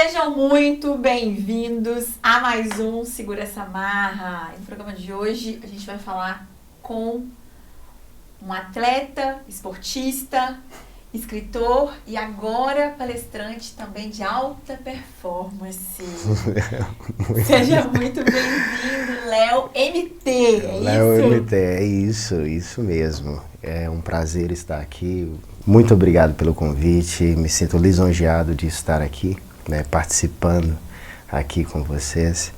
Sejam muito bem-vindos a mais um Segura essa Marra. No programa de hoje a gente vai falar com um atleta, esportista, escritor e agora palestrante também de alta performance. Seja muito bem-vindo, Léo MT, é Léo isso? MT, é isso mesmo. É um prazer estar aqui. Muito obrigado pelo convite, me sinto lisonjeado de estar aqui, né, participando aqui com vocês.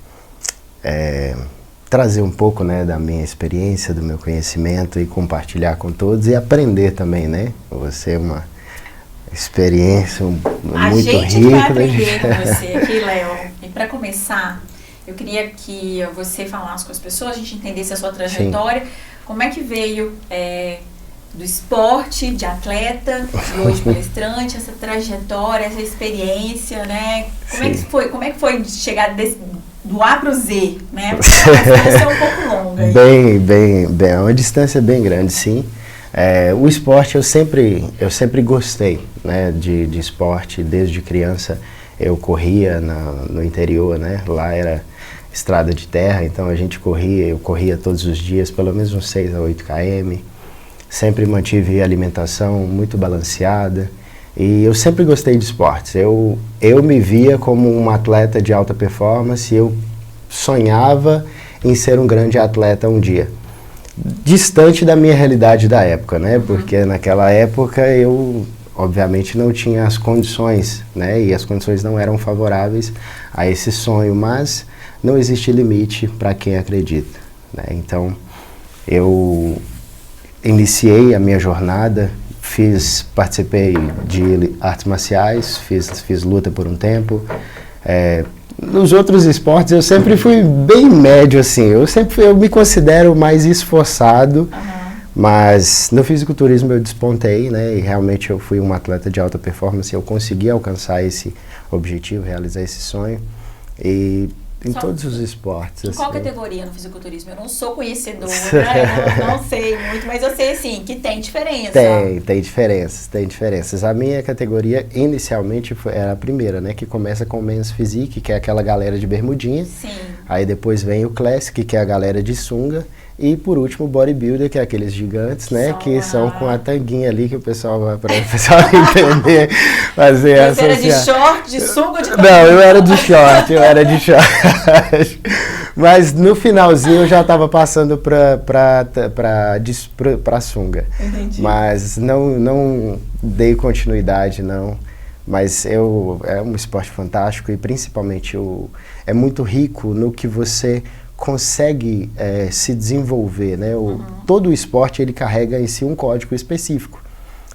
Trazer um pouco, né, da minha experiência, do meu conhecimento e compartilhar com todos e aprender também, né? Você é uma experiência muito rica. A gente vai aprender com você aqui, Léo. E para começar, eu queria que você falasse com as pessoas, a gente entendesse a sua trajetória. Sim. Como é que veio do esporte, de atleta, e hoje palestrante, essa trajetória, essa experiência, né? Como é que foi chegar do A para o Z, né? Porque a distância é um pouco longa. Bem, é uma distância bem grande, sim. O esporte eu sempre gostei, né, de esporte. Desde criança eu corria no interior, né? Lá era estrada de terra, então eu corria todos os dias, pelo menos uns 6 a 8 km. Sempre mantive a alimentação muito balanceada e eu sempre gostei de esportes. Eu me via como um atleta de alta performance e eu sonhava em ser um grande atleta um dia. Distante da minha realidade da época, né? Porque naquela época eu, obviamente, não tinha as condições, né? E as condições não eram favoráveis a esse sonho, mas não existe limite para quem acredita, né? Então, eu iniciei a minha jornada, participei de artes marciais, fiz luta por um tempo. Nos outros esportes eu sempre fui bem médio, assim, eu me considero mais esforçado, mas no fisiculturismo eu despontei, né, e realmente eu fui um atleta de alta performance, eu consegui alcançar esse objetivo, realizar esse sonho, e em todos os esportes. Em qual categoria no fisiculturismo? Eu não sou conhecedora, eu não sei muito, mas eu sei, assim, que tem diferença. Tem diferenças. A minha categoria, inicialmente, era a primeira, né? Que começa com o Men's Physique, que é aquela galera de bermudinha. Sim. Aí depois vem o Classic, que é a galera de sunga. E por último o Bodybuilder, que é aqueles gigantes, né? Que são com a tanguinha ali, que o pessoal vai para o pessoal entender, fazer a Você era de short, de sunga ou de Não, eu era de short. Mas no finalzinho eu já estava passando para sunga. Entendi. Mas não dei continuidade, não. Mas é um esporte fantástico e principalmente é muito rico no que você consegue se desenvolver, né? Todo o esporte ele carrega em si um código específico,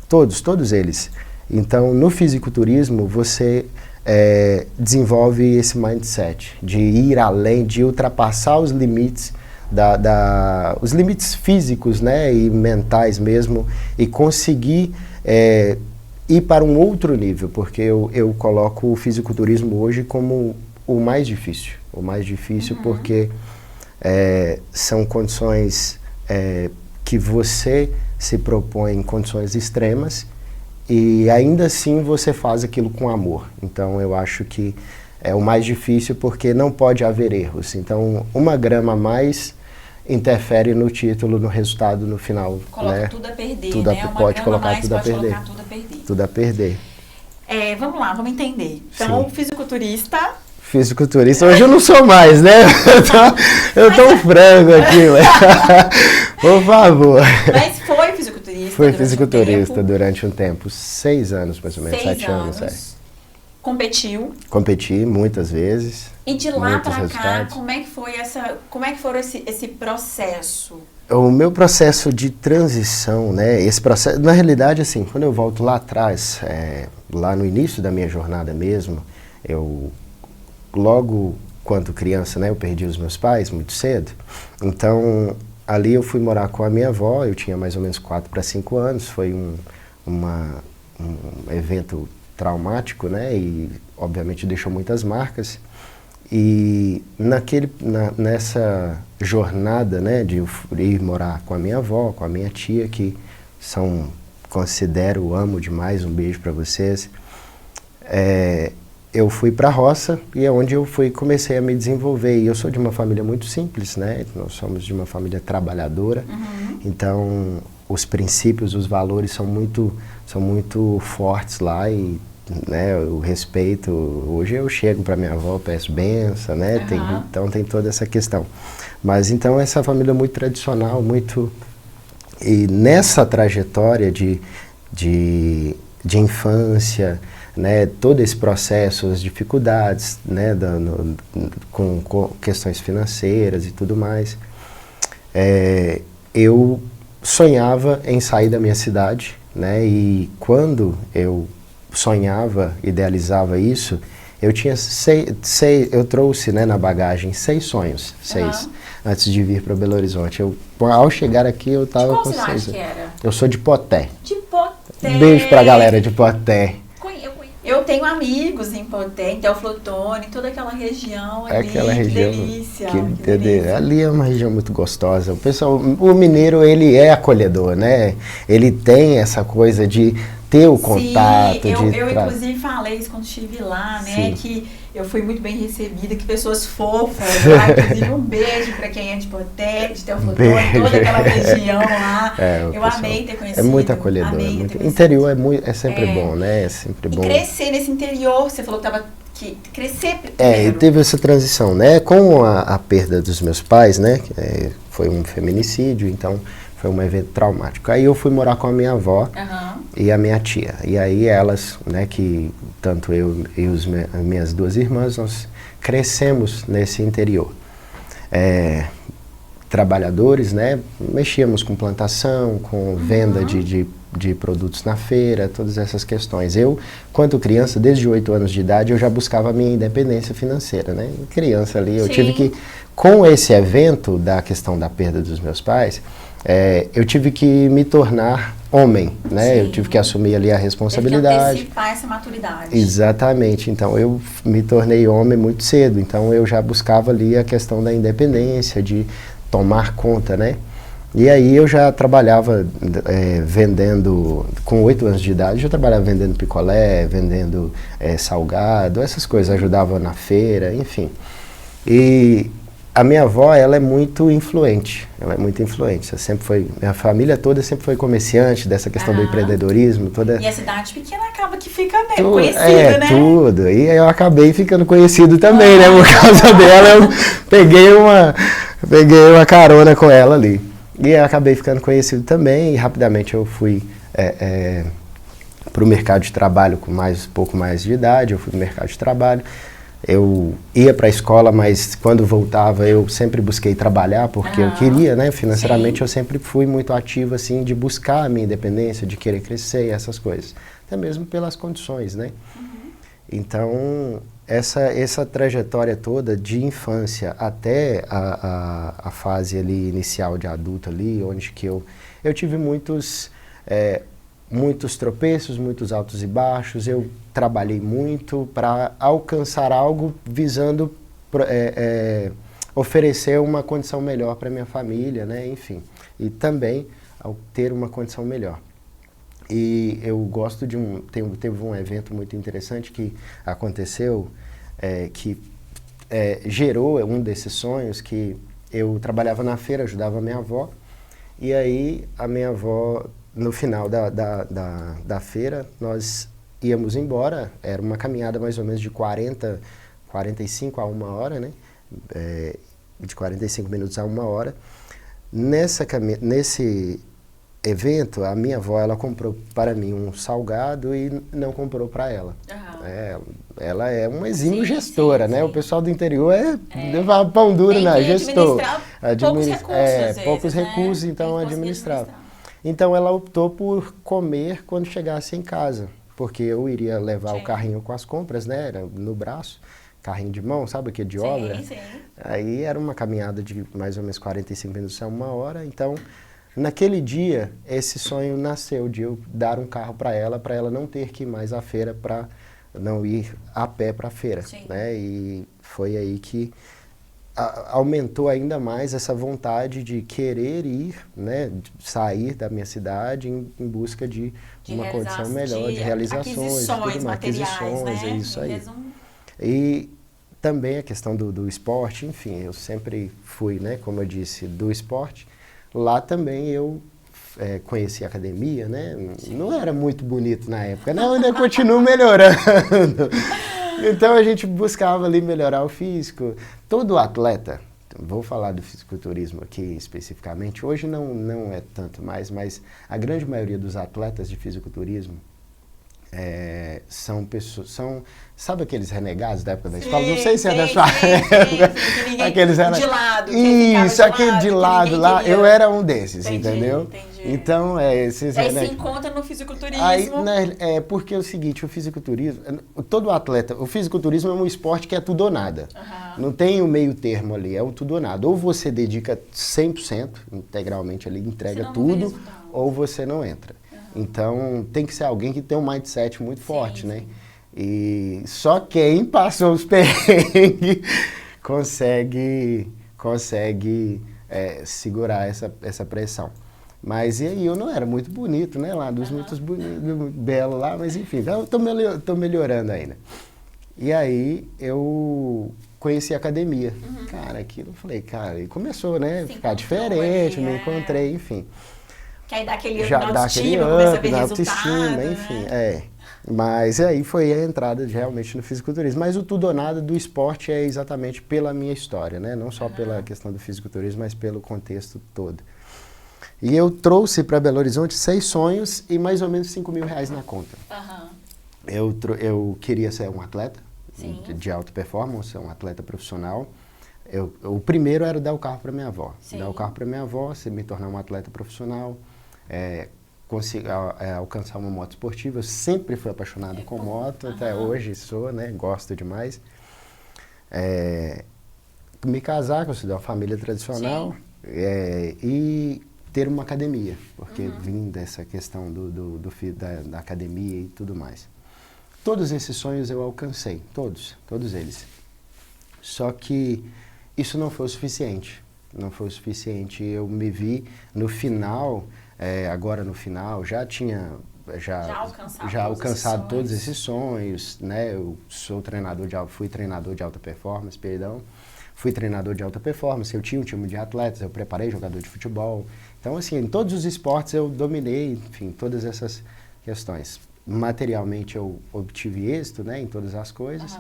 todos eles. Então, no fisiculturismo, você desenvolve esse mindset de ir além, de ultrapassar os limites, os limites físicos, né? E mentais mesmo, e conseguir ir para um outro nível, porque eu coloco o fisiculturismo hoje como o mais difícil porque são condições que você se propõe em condições extremas e ainda assim você faz aquilo com amor. Então eu acho que é o mais difícil porque não pode haver erros. Então 1 grama a mais interfere no título, no resultado, no final. Coloca, né? Tudo a perder, tudo né? Pode colocar tudo a perder. Colocar tudo a perder. Tudo a perder. Vamos lá, vamos entender. Então, fisiculturista... Hoje eu não sou mais, né? Eu tô um frango aqui, por favor. Mas foi fisiculturista? Fui fisiculturista durante um tempo, 6 anos mais ou menos, 7 anos. Competiu? Competi muitas vezes. E de lá para cá, como é que foi esse processo? O meu processo de transição, né? Esse processo, na realidade, assim, quando eu volto lá atrás, lá no início da minha jornada mesmo, logo quando criança, né, eu perdi os meus pais muito cedo. Então, ali eu fui morar com a minha avó, eu tinha mais ou menos 4 para 5 anos, foi um evento traumático, né, e obviamente deixou muitas marcas. E nessa jornada, né, de ir morar com a minha avó, com a minha tia, que considero, amo demais, um beijo para vocês, eu fui para a roça e é onde eu comecei a me desenvolver. E eu sou de uma família muito simples, né? Nós somos de uma família trabalhadora, então os princípios, os valores são muito fortes lá e, né, o respeito. Hoje eu chego para minha avó, peço benção, né? Então tem toda essa questão. Mas então essa família é muito tradicional, muito... E nessa trajetória de infância, né, todo esse processo, as dificuldades, né, com questões financeiras e tudo mais, eu sonhava em sair da minha cidade, né, e quando eu sonhava, idealizava isso, eu tinha eu trouxe, né, na bagagem 6 sonhos, antes de vir para Belo Horizonte. Ao chegar aqui eu estava com 6. Qual cidade que era? Eu sou de Poté. De Poté. Um beijo pra galera de Poté. Eu tenho amigos em Poté, em Teoflotone, toda aquela região ali, aquela região, que delícia. Que delícia. Ali é uma região muito gostosa. O pessoal, o mineiro, ele é acolhedor, né? Ele tem essa coisa de ter o contato. Sim, eu inclusive falei isso quando estive lá, né? Sim. Que eu fui muito bem recebida, que pessoas fofas lá, inclusive um beijo para quem é de Poté, de Teoflotone, toda aquela região lá. Eu amei ter conhecido. É muito acolhedor. Interior é sempre bom, né? É sempre bom. E crescer nesse interior, você falou que estava... crescer primeiro. Teve essa transição, né? Com a perda dos meus pais, né? Foi um feminicídio, então foi um evento traumático. Aí eu fui morar com a minha avó e a minha tia. E aí elas, né, que tanto eu e as minhas 2 irmãs, nós crescemos nesse interior. Trabalhadores, né? Mexíamos com plantação, com venda de produtos na feira, todas essas questões. Eu, quando criança, desde 8 anos de idade, eu já buscava a minha independência financeira, né? Criança ali, eu tive que, com esse evento da questão da perda dos meus pais, eu tive que me tornar homem, né? Eu tive que assumir ali a responsabilidade. Teve que antecipar essa maturidade. Exatamente. Então, eu me tornei homem muito cedo. Então, eu já buscava ali a questão da independência, de tomar conta, né? E aí eu já trabalhava vendendo, com 8 anos de idade, eu já trabalhava vendendo picolé, vendendo salgado, essas coisas, ajudava na feira, enfim. E a minha avó, ela é muito influente, minha família toda sempre foi comerciante, dessa questão do empreendedorismo. E a cidade pequena acaba que fica bem conhecida, né? Tudo, e eu acabei ficando conhecido também, né? Por causa dela, eu peguei uma carona com ela ali. E eu acabei ficando conhecido também, e rapidamente eu fui para o mercado de trabalho com pouco mais de idade, eu fui para o mercado de trabalho. Eu ia para a escola, mas quando voltava eu sempre busquei trabalhar, porque eu queria, né? Financeiramente eu sempre fui muito ativo, assim, de buscar a minha independência, de querer crescer, essas coisas. Até mesmo pelas condições, né? Então, essa trajetória toda de infância até a fase ali inicial de adulto ali, onde que eu tive muitos tropeços, muitos altos e baixos. Eu trabalhei muito para alcançar algo visando oferecer uma condição melhor para minha família, né? Enfim, e também ao ter uma condição melhor. E eu gosto teve um evento muito interessante que aconteceu, que gerou um desses sonhos, que eu trabalhava na feira, ajudava a minha avó, e aí a minha avó, no final da feira, nós íamos embora, era uma caminhada mais ou menos de 45 a 1 hora, né? De 45 minutos a 1 hora. Nesse evento, a minha avó, ela comprou para mim um salgado e não comprou para ela. Ela é uma exímia gestora, né? Sim. O pessoal do interior leva pão duro na gestor. Poucos recursos, então administrava. Então ela optou por comer quando chegasse em casa, porque eu iria levar o carrinho com as compras, né? Era no braço, carrinho de mão, sabe aquele de obra? Sim. Aí era uma caminhada de mais ou menos 45 minutos a 1 hora, então naquele dia esse sonho nasceu de eu dar um carro para ela não ter que ir mais à feira, para não ir a pé para a feira, né? E foi aí que aumentou ainda mais essa vontade de querer ir, né, sair da minha cidade em busca de uma condição melhor, de realizações, aquisições, aquisições, né? é isso aí. E também a questão do esporte, enfim, eu sempre fui, né, como eu disse, do esporte. Lá também eu conheci a academia, né? Não era muito bonito na época, não, ainda continuo melhorando. Então a gente buscava ali melhorar o físico. Todo atleta, vou falar do fisiculturismo aqui especificamente, hoje não é tanto mais, mas a grande maioria dos atletas de fisiculturismo são pessoas, sabe aqueles renegados da época da escola? Não sei se é da sua época. Aqueles de lado. Isso, aquele de lado lá, queria. Eu era um desses, entendeu? Entendi. Então, esses aí se encontra no fisiculturismo. Aí, porque é o seguinte, o fisiculturismo, todo atleta, o fisiculturismo é um esporte que é tudo ou nada. Não tem o meio termo ali, é o tudo ou nada. Ou você dedica 100%, integralmente ali, entrega tudo, ou você não entra. Então, tem que ser alguém que tem um mindset muito forte, né? E só quem passou os perrengues consegue segurar essa pressão. Mas e aí eu não era muito bonito, né? Lá dos muitos belos lá, mas enfim, eu tô melhorando ainda. E aí eu conheci a academia. Cara, aquilo eu falei, cara, e começou, né? Ficar diferente, me encontrei, enfim. Que aí dá aquele já dá aquele up, dá autoestima, enfim, Mas aí foi a entrada realmente no fisiculturismo. Mas o tudo ou nada do esporte é exatamente pela minha história, né? Não só pela questão do fisiculturismo, mas pelo contexto todo. E eu trouxe para Belo Horizonte 6 sonhos e mais ou menos R$5.000 na conta. Eu queria ser um atleta de alta performance, um atleta profissional. O primeiro era dar o carro para minha avó. Dar o carro para minha avó, me tornar um atleta profissional, alcançar uma moto esportiva. Eu sempre fui apaixonado com moto, até hoje sou, né? Gosto demais. Me casar, consigo uma família tradicional e ter uma academia, porque vim dessa questão da academia e tudo mais. Todos esses sonhos eu alcancei, todos eles. Só que isso não foi o suficiente. Não foi o suficiente. Eu me vi no final, agora no final, já alcançado todos esses sonhos, né? Eu fui treinador de alta performance, Fui treinador de alta performance, eu tinha um time de atletas, eu preparei jogador de futebol. Então, assim, em todos os esportes eu dominei, enfim, todas essas questões. Materialmente eu obtive êxito, né, em todas as coisas.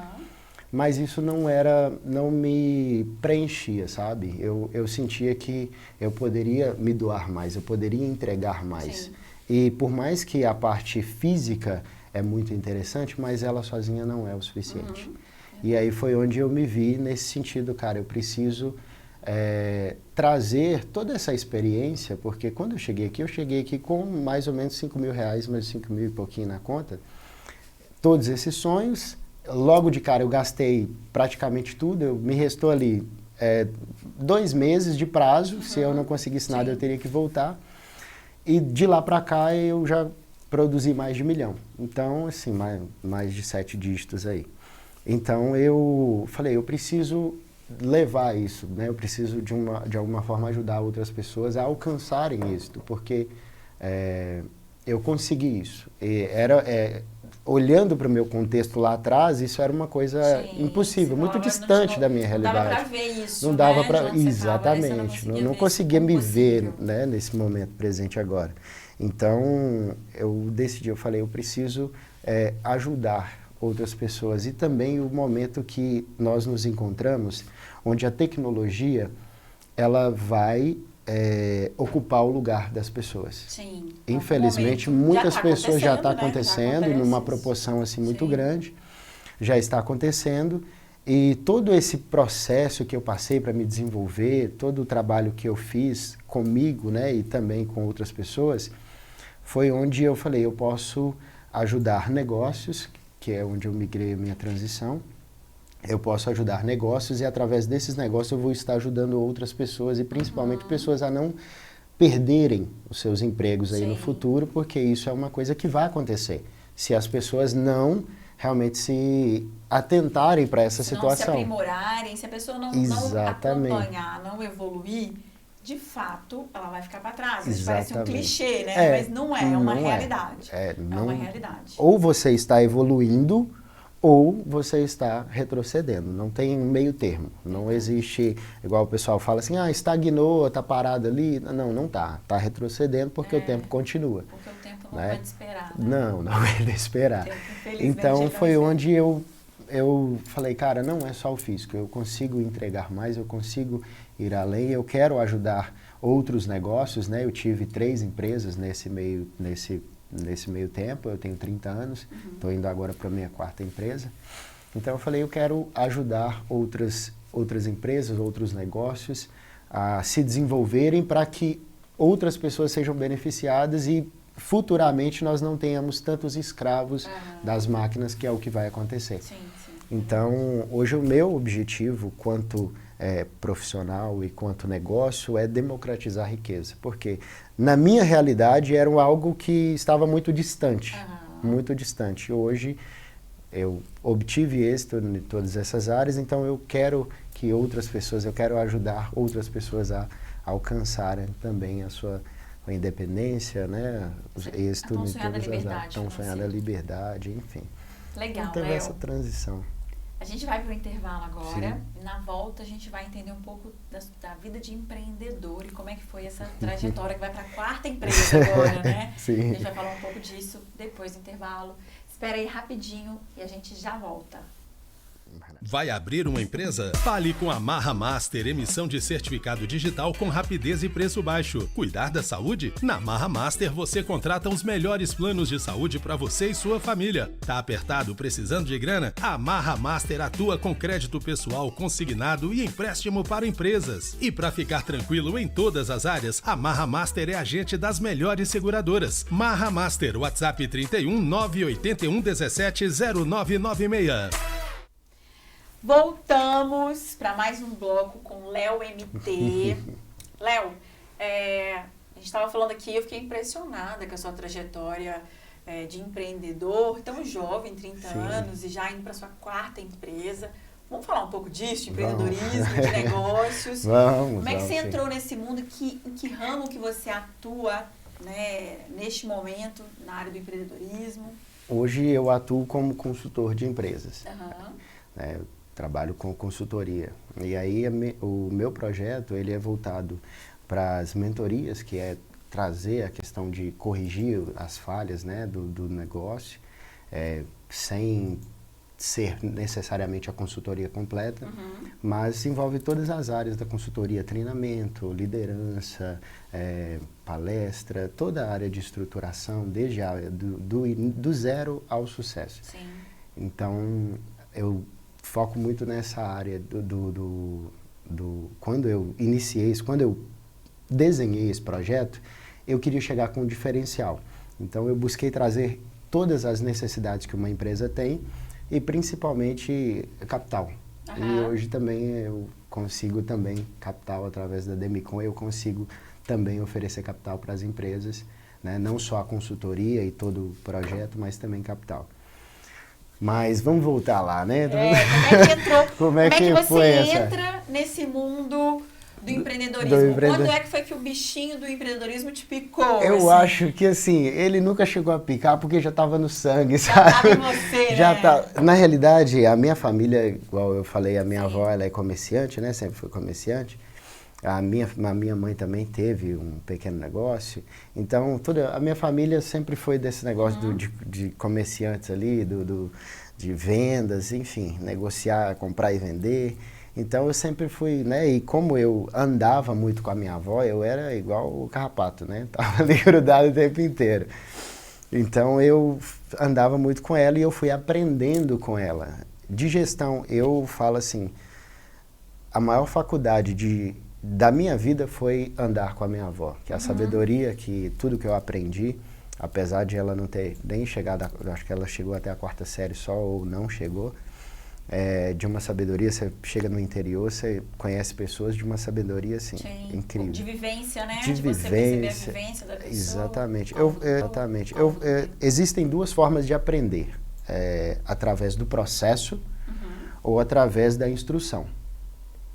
Mas isso não me preenchia, sabe? Eu sentia que eu poderia me doar mais, eu poderia entregar mais. E por mais que a parte física é muito interessante, mas ela sozinha não é o suficiente. E aí foi onde eu me vi nesse sentido, cara, eu preciso trazer toda essa experiência, porque quando eu cheguei aqui com mais ou menos R$5.000, mais 5.000 e pouquinho na conta, todos esses sonhos. Logo de cara eu gastei praticamente tudo, me restou ali 2 meses de prazo, se eu não conseguisse nada eu teria que voltar. E de lá para cá eu já produzi mais de 1 milhão. Então, assim, mais de 7 dígitos aí. Então eu falei, eu preciso levar isso, né? Eu preciso de alguma forma ajudar outras pessoas a alcançarem êxito, porque eu consegui isso. E olhando para o meu contexto lá atrás, isso era uma coisa impossível, muito distante da minha realidade. Não dava para ver isso, não dava para exatamente, não conseguia me ver, né, nesse momento presente agora. Então eu falei, eu preciso ajudar outras pessoas. E também o momento que nós nos encontramos, onde a tecnologia ela vai ocupar o lugar das pessoas. Sim. Infelizmente, muitas pessoas já está acontecendo, numa proporção assim muito grande, já está acontecendo. E todo esse processo que eu passei para me desenvolver, todo o trabalho que eu fiz comigo, né, e também com outras pessoas, foi onde eu falei, eu posso ajudar negócios, que é onde eu migrei a minha transição. Eu posso ajudar negócios e através desses negócios eu vou estar ajudando outras pessoas e principalmente pessoas a não perderem os seus empregos aí no futuro, porque isso é uma coisa que vai acontecer. Se as pessoas não realmente se atentarem para essa situação. Se aprimorarem, se a pessoa não acompanhar, não evoluir, de fato, ela vai ficar para trás. Isso parece um clichê, né? Mas não é, uma realidade. É uma realidade. Ou você está evoluindo, ou você está retrocedendo. Não tem meio termo. Não existe, igual o pessoal fala assim, estagnou, está parado ali. Não, não está. Está retrocedendo porque o tempo continua. Porque o tempo não vai te esperar. Né? Não vai te esperar. Então foi onde eu falei, cara, não é só o físico. Eu consigo entregar mais, eu consigo ir além. Eu quero ajudar outros negócios, né? Eu tive 3 empresas nesse meio tempo, eu tenho 30 anos, estou indo agora para a minha 4ª empresa. Então eu falei, eu quero ajudar outras empresas, outros negócios a se desenvolverem para que outras pessoas sejam beneficiadas e futuramente nós não tenhamos tantos escravos das máquinas, que é o que vai acontecer. Sim. Então, hoje o meu objetivo quanto profissional e quanto negócio é democratizar a riqueza, porque na minha realidade era algo que estava muito distante, muito distante. Hoje eu obtive êxito em todas essas áreas, então eu quero que eu quero ajudar outras pessoas a alcançarem também a sua independência, né? Êxito em todas as áreas. Tão sonhada liberdade, enfim. Legal, então, teve essa transição. A gente vai para o intervalo agora. Sim. E na volta a gente vai entender um pouco da vida de empreendedor e como é que foi essa trajetória que vai para a 4ª empresa agora, né? Sim. A gente vai falar um pouco disso depois do intervalo. Espera aí rapidinho e a gente já volta. Vai abrir uma empresa? Fale com a Marra Master, emissão de certificado digital com rapidez e preço baixo. Cuidar da saúde? Na Marra Master você contrata os melhores planos de saúde para você e sua família. Tá apertado, precisando de grana? A Marra Master atua com crédito pessoal consignado e empréstimo para empresas. E para ficar tranquilo em todas as áreas, a Marra Master é agente das melhores seguradoras. Marra Master, WhatsApp 31 981 17 0996. Voltamos para mais um bloco com Léo MT. Léo, a gente estava falando aqui, eu fiquei impressionada com a sua trajetória de empreendedor, tão jovem, 30 Sim. anos, e já indo para sua 4ª empresa. Vamos falar um pouco disso, de empreendedorismo, de negócios. Como é que você entrou nesse mundo? Em que ramo que você atua, né, neste momento na área do empreendedorismo? Hoje eu atuo como consultor de empresas. Uhum. Eu trabalho com consultoria. E aí o meu projeto ele é voltado para as mentorias, que é trazer a questão de corrigir as falhas, né, do negócio, sem ser necessariamente a consultoria completa, mas envolve todas as áreas da consultoria, treinamento, liderança, palestra, toda a área de estruturação, desde a área do zero ao sucesso. Sim. Então, eu foco muito nessa área quando eu iniciei isso, quando eu desenhei esse projeto, eu queria chegar com um diferencial. Então, eu busquei trazer todas as necessidades que uma empresa tem e principalmente capital. E hoje também eu consigo também capital através da Demicon, eu consigo também oferecer capital para as empresas, né? Não só a consultoria e todo o projeto, mas também capital. Mas vamos voltar lá, né? Como é que entrou? Como é que você entra nesse mundo do empreendedorismo? Quando é que foi que o bichinho do empreendedorismo te picou? Eu acho que assim, ele nunca chegou a picar porque já estava no sangue, sabe? Já estava em você, já né? Tá. Na realidade, a minha família, igual eu falei, a minha avó ela é comerciante, né? Sempre foi comerciante. A minha mãe também teve um pequeno negócio. Então, a minha família sempre foi desse negócio de comerciantes ali, de vendas, enfim, negociar, comprar e vender. Então, eu sempre fui, né? E como eu andava muito com a minha avó, eu era igual o carrapato, né? Tava ali grudado o tempo inteiro. Então, eu andava muito com ela e eu fui aprendendo com ela. De gestão, eu falo assim, a maior faculdade da minha vida foi andar com a minha avó, que é a sabedoria, que tudo que eu aprendi, apesar de ela não ter nem chegado, acho que ela chegou até a 4ª série só, ou não chegou, de uma sabedoria, você chega no interior, você conhece pessoas de uma sabedoria, assim, incrível. De vivência, né? De você perceber a vivência da pessoa. Exatamente. Existem 2 formas de aprender, através do processo ou através da instrução.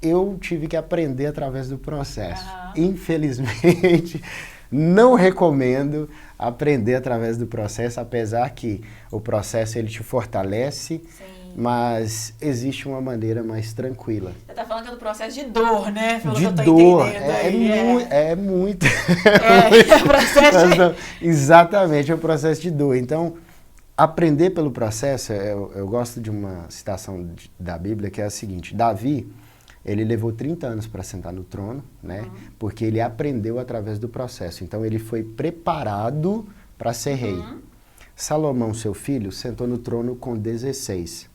Eu tive que aprender através do processo. Infelizmente, não recomendo aprender através do processo, apesar que o processo ele te fortalece, Mas existe uma maneira mais tranquila. Você está falando que é do processo de dor, né? Pelo de que eu tô dor, entendendo é muito. É o processo de... Exatamente, é o processo de dor. Então, aprender pelo processo, eu gosto de uma citação da Bíblia que é a seguinte: Davi, ele levou 30 anos para sentar no trono, né? Porque ele aprendeu através do processo. Então, ele foi preparado para ser rei. Salomão, seu filho, sentou no trono com 16.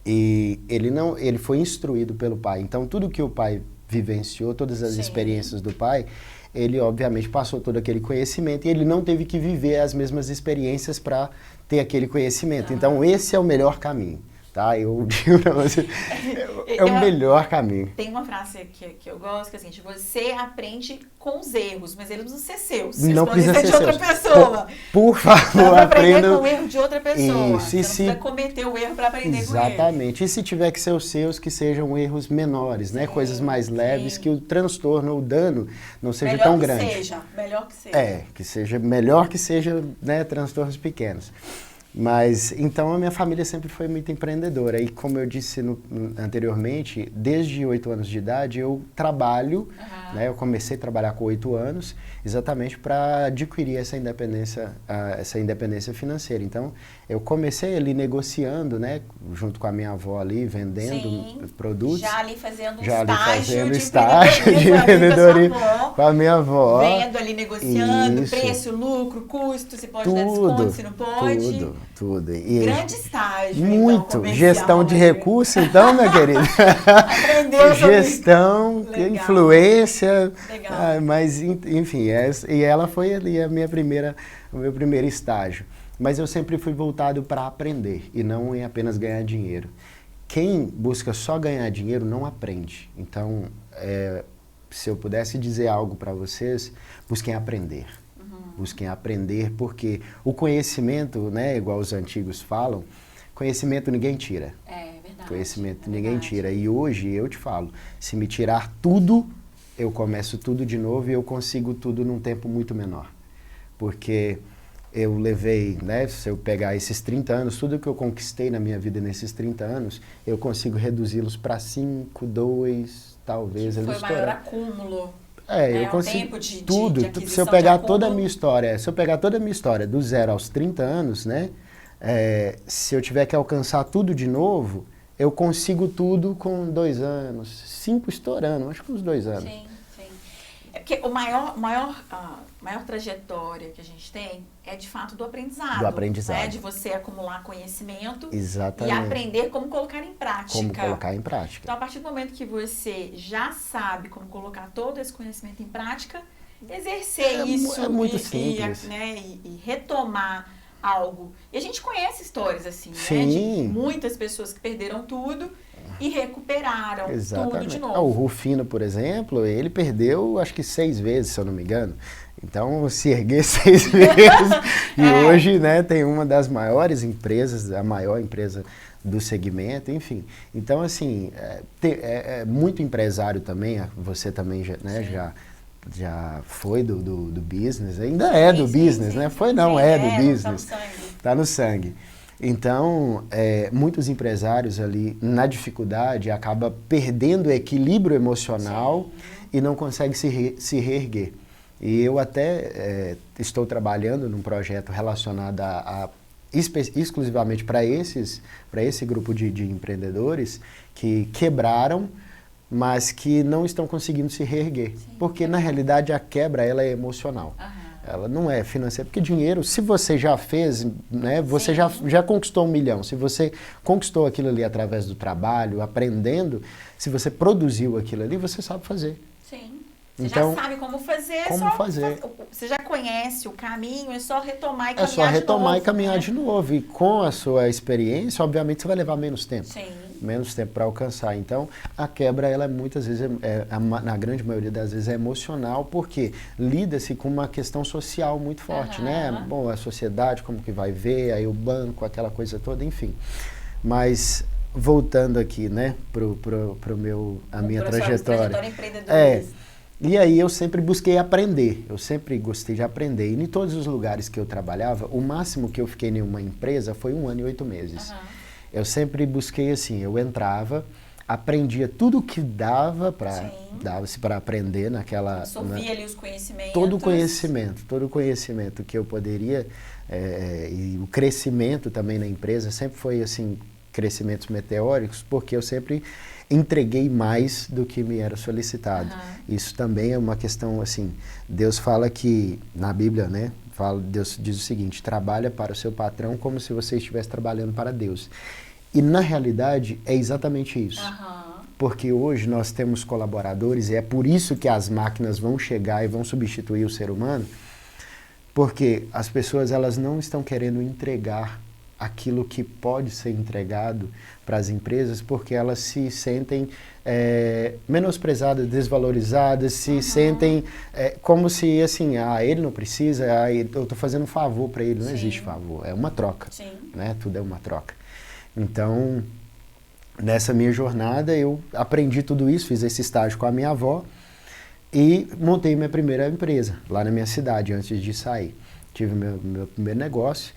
E ele foi instruído pelo pai. Então, tudo que o pai vivenciou, todas as experiências do pai, ele obviamente passou todo aquele conhecimento e ele não teve que viver as mesmas experiências para ter aquele conhecimento. Então, esse é o melhor caminho. Tá? Eu digo pra você, é o melhor caminho. Tem uma frase que eu gosto, que é assim, você aprende com os erros, mas eles não precisam ser seus. Não precisa ser de outra pessoa. Por favor, aprenda com o erro de outra pessoa. Isso, você não precisa cometer o erro para aprender com ele. Exatamente. E se tiver que ser os seus, que sejam erros menores, né? Coisas mais leves, que o transtorno, o dano não seja tão grande. Melhor que seja. Que seja melhor que seja, né, transtornos pequenos. Mas, então, a minha família sempre foi muito empreendedora. E, como eu disse anteriormente, desde 8 anos de idade, eu trabalho, né? Eu comecei a trabalhar com 8 anos, exatamente para adquirir essa independência financeira. Então, eu comecei ali negociando, né? Junto com a minha avó ali, vendendo produtos. Já ali fazendo estágio de empreendedorismo com a minha avó. Vendo ali, negociando, preço, lucro, custo, se pode dar desconto, se não pode. Tudo. Grande estágio. Muito. Então, gestão de recursos, então, minha querida. Aprendeu gestão, influência. Legal. Mas, enfim, e ela foi ali o meu primeiro estágio. Mas eu sempre fui voltado para aprender e não em apenas ganhar dinheiro. Quem busca só ganhar dinheiro não aprende. Então, se eu pudesse dizer algo para vocês, busquem aprender. Busquem aprender, porque o conhecimento, né, igual os antigos falam, conhecimento ninguém tira. É verdade. Conhecimento ninguém tira. E hoje eu te falo, se me tirar tudo, eu começo tudo de novo e eu consigo tudo num tempo muito menor. Porque eu levei, né, se eu pegar esses 30 anos, tudo que eu conquistei na minha vida nesses 30 anos, eu consigo reduzi-los para 5, 2, talvez. Que foi o maior acúmulo. Eu consigo tudo. Se eu pegar toda a minha história, do 0 aos 30 anos, né? Se eu tiver que alcançar tudo de novo, eu consigo tudo com 2 anos, 5 estourando, acho que uns 2 anos. Sim. É porque a maior trajetória que a gente tem é de fato do aprendizado. Do aprendizado. Né? De você acumular conhecimento. Exatamente. E aprender como colocar em prática. Então, a partir do momento que você já sabe como colocar todo esse conhecimento em prática, exercer isso é muito simples. E retomar algo. E a gente conhece histórias assim, Sim. né? De muitas pessoas que perderam tudo e recuperaram tudo de novo. O Rufino, por exemplo, ele perdeu acho que 6 vezes, se eu não me engano. Então, se erguer 6 vezes. E hoje, né, tem uma das maiores empresas, a maior empresa do segmento, enfim. Então, assim, muito empresário também, você também já foi do business, ainda do business, né? Foi não, do business. Tá no sangue. Então, muitos empresários ali, na dificuldade, acabam perdendo o equilíbrio emocional e não conseguem se reerguer. E eu até estou trabalhando num projeto relacionado exclusivamente para esse grupo de empreendedores que quebraram, mas que não estão conseguindo se reerguer. Porque, na realidade, a quebra ela é emocional. Ela não é financeira, porque dinheiro, se você já fez, né, você já conquistou 1 milhão. Se você conquistou aquilo ali através do trabalho, aprendendo, se você produziu aquilo ali, você sabe fazer. Sim. Você já sabe como fazer. Você já conhece o caminho, é só retomar e caminhar de novo. É só retomar e caminhar de novo. E com a sua experiência, obviamente, você vai levar menos tempo. Sim. Menos tempo para alcançar. Então, a quebra, ela muitas vezes, na grande maioria das vezes, é emocional, porque lida-se com uma questão social muito forte, né? Bom, a sociedade, como que vai ver, aí o banco, aquela coisa toda, enfim. Mas, voltando aqui, né, a minha trajetória empreendedora. E aí eu sempre busquei aprender, eu sempre gostei de aprender. E em todos os lugares que eu trabalhava, o máximo que eu fiquei em uma empresa foi 1 ano e 8 meses. eu sempre busquei assim, eu entrava, aprendia tudo o que dava para aprender naquela... Absorvia ali os conhecimentos. Todo o conhecimento que eu poderia, e o crescimento também na empresa sempre foi assim, crescimentos meteóricos, porque eu sempre entreguei mais do que me era solicitado. Isso também é uma questão assim, Deus fala que, na Bíblia, né, Deus diz o seguinte, trabalha para o seu patrão como se você estivesse trabalhando para Deus. E na realidade é exatamente isso. Porque hoje nós temos colaboradores e é por isso que as máquinas vão chegar e vão substituir o ser humano, porque as pessoas elas não estão querendo entregar aquilo que pode ser entregado para as empresas, porque elas se sentem menosprezadas, desvalorizadas, se sentem como se assim, ele não precisa, eu estou fazendo um favor para ele. Não existe favor, é uma troca, né? Tudo é uma troca. Então, nessa minha jornada, eu aprendi tudo isso, fiz esse estágio com a minha avó e montei minha primeira empresa, lá na minha cidade, antes de sair. Tive meu primeiro negócio.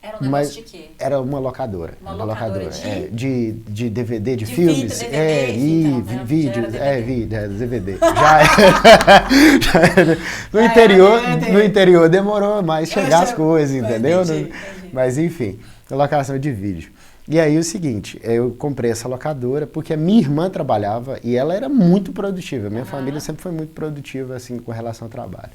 Era um negócio de quê? Era uma locadora. Uma locadora de DVD, de filmes. Vídeos, DVD. No interior demorou mais chegar as coisas, entendeu? Entendi. Mas enfim, locação de vídeo. E aí o seguinte, eu comprei essa locadora porque a minha irmã trabalhava e ela era muito produtiva. Minha família sempre foi muito produtiva assim com relação ao trabalho.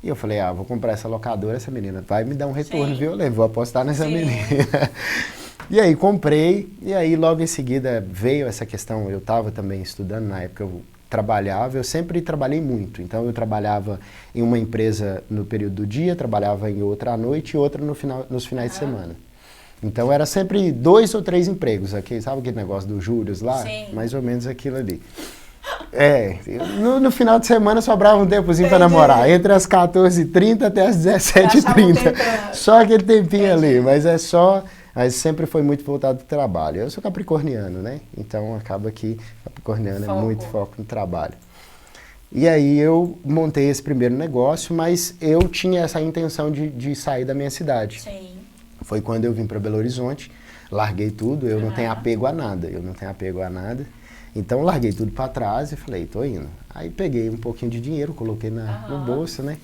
E eu falei, vou comprar essa locadora, essa menina vai me dar um retorno violento, vou apostar nessa menina. E aí comprei, e aí logo em seguida veio essa questão, eu estava também estudando, na época eu trabalhava, eu sempre trabalhei muito, então eu trabalhava em uma empresa no período do dia, trabalhava em outra à noite e outra nos finais de semana. Então era sempre 2 ou 3 empregos, aqui, sabe aquele negócio do juros lá? Mais ou menos aquilo ali. No final de semana sobrava um tempozinho para namorar, entre as 14h30 até as 17h30. Só aquele tempinho ali, mas mas sempre foi muito voltado para o trabalho. Eu sou capricorniano, né? Então acaba que capricorniano é muito foco no trabalho. E aí eu montei esse primeiro negócio, mas eu tinha essa intenção de sair da minha cidade. Foi quando eu vim para Belo Horizonte, larguei tudo, eu não tenho apego a nada, Então, larguei tudo para trás e falei, tô indo. Aí peguei um pouquinho de dinheiro, coloquei no bolso, né?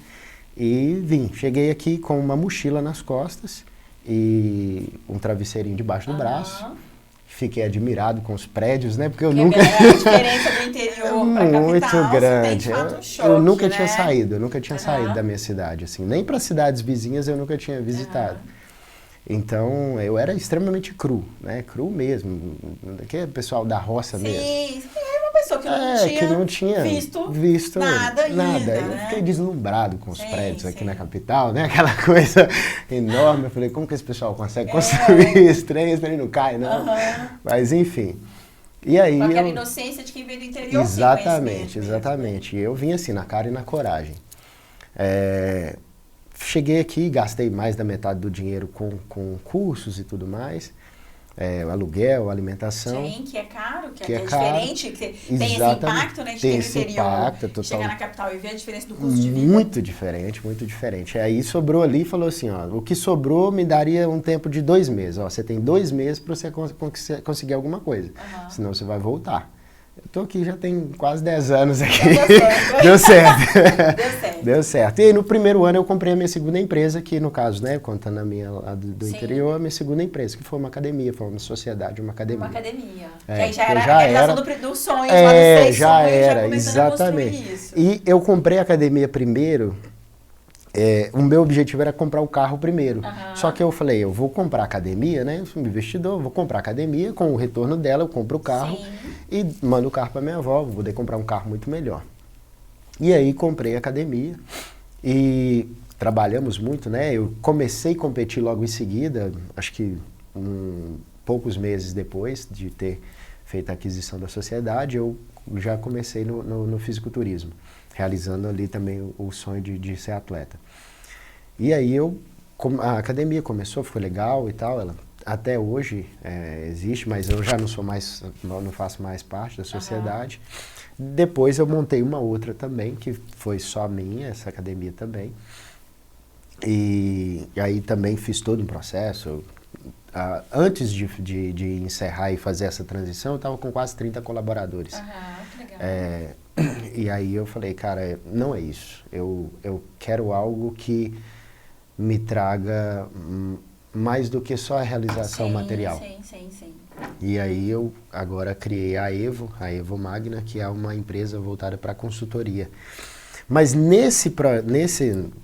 E vim. Cheguei aqui com uma mochila nas costas e um travesseirinho debaixo do braço. Fiquei admirado com os prédios, né? Porque eu nunca... A diferença do interior para a capital, muito grande. Tem, de fato, um choque, eu nunca tinha saído da minha cidade, assim. Nem para cidades vizinhas eu nunca tinha visitado. Então, eu era extremamente cru, né? Cru mesmo. Que é pessoal da roça mesmo. Sim, era uma pessoa que não tinha visto nada ainda, né? Eu fiquei deslumbrado com os prédios aqui na capital, né? Aquela coisa enorme. Eu falei, como que esse pessoal consegue construir esse trem? Esse trem não cai, não. Mas, enfim. E aí, com aquela inocência de quem veio do interior. Exatamente. E eu vim assim, na cara e na coragem. Cheguei aqui, gastei mais da metade do dinheiro com cursos e tudo mais, aluguel, alimentação. Sim, que é caro, que é caro. Diferente, que tem esse impacto, né, de ter no interior, chegar na capital e ver a diferença do custo de vida. Muito diferente. Aí sobrou ali e falou assim, o que sobrou me daria um tempo de 2 meses. Você tem 2 meses para você conseguir alguma coisa, senão você vai voltar. Eu tô aqui já tem quase 10 anos aqui. Deu certo. E aí no primeiro ano eu comprei a minha segunda empresa, que no caso, né, contando a minha lá do interior, a minha segunda empresa, que foi uma academia, foi uma sociedade, uma academia. Que aí já era a realização dos sonhos, lá dos 6 já sonhos, era, já exatamente. A isso. E eu comprei a academia primeiro, o meu objetivo era comprar o carro primeiro. Só que eu falei, eu vou comprar a academia, né? Eu sou um investidor, vou comprar a academia, com o retorno dela, eu compro o carro e mando o carro para minha avó, vou poder comprar um carro muito melhor. E aí comprei a academia e trabalhamos muito, né? Eu comecei a competir logo em seguida, acho que poucos meses depois de ter feito a aquisição da sociedade, eu já comecei no fisiculturismo, realizando ali também o sonho de ser atleta. E aí a academia começou, foi legal e tal, ela até hoje existe, mas eu já não faço mais parte da sociedade. Depois eu montei uma outra também, que foi só minha, essa academia também. E aí também fiz todo um processo, antes de encerrar e fazer essa transição, eu estava com quase 30 colaboradores. Que legal. E aí eu falei, cara, não é isso. Eu quero algo que me traga mais do que só a realização material. Sim. E aí eu agora criei a Evo Magna, que é uma empresa voltada para consultoria. Mas nesse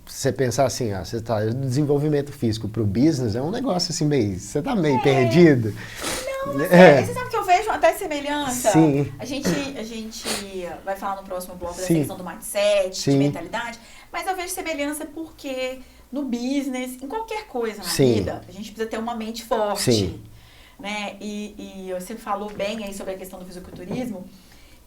você pensar assim, você tá desenvolvimento físico para o business, é um negócio assim meio, você tá meio perdido. Não, você sabe que eu vejo até semelhança. Sim. A gente vai falar no próximo bloco da questão do mindset, de mentalidade, mas eu vejo semelhança porque no business, em qualquer coisa na vida, a gente precisa ter uma mente forte. Sim. Né? E você falou bem aí sobre a questão do fisiculturismo,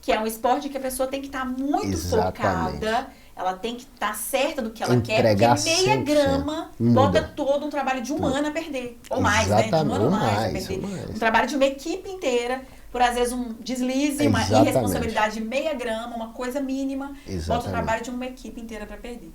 que é um esporte que a pessoa tem que estar muito focada, ela tem que estar certa do que ela quer, porque meia grama bota todo um trabalho de um ano a perder, ou mais, né? De um ano ou mais a perder. Um trabalho de uma equipe inteira, por às vezes um deslize, uma irresponsabilidade de meia grama, uma coisa mínima, bota o trabalho de uma equipe inteira para perder.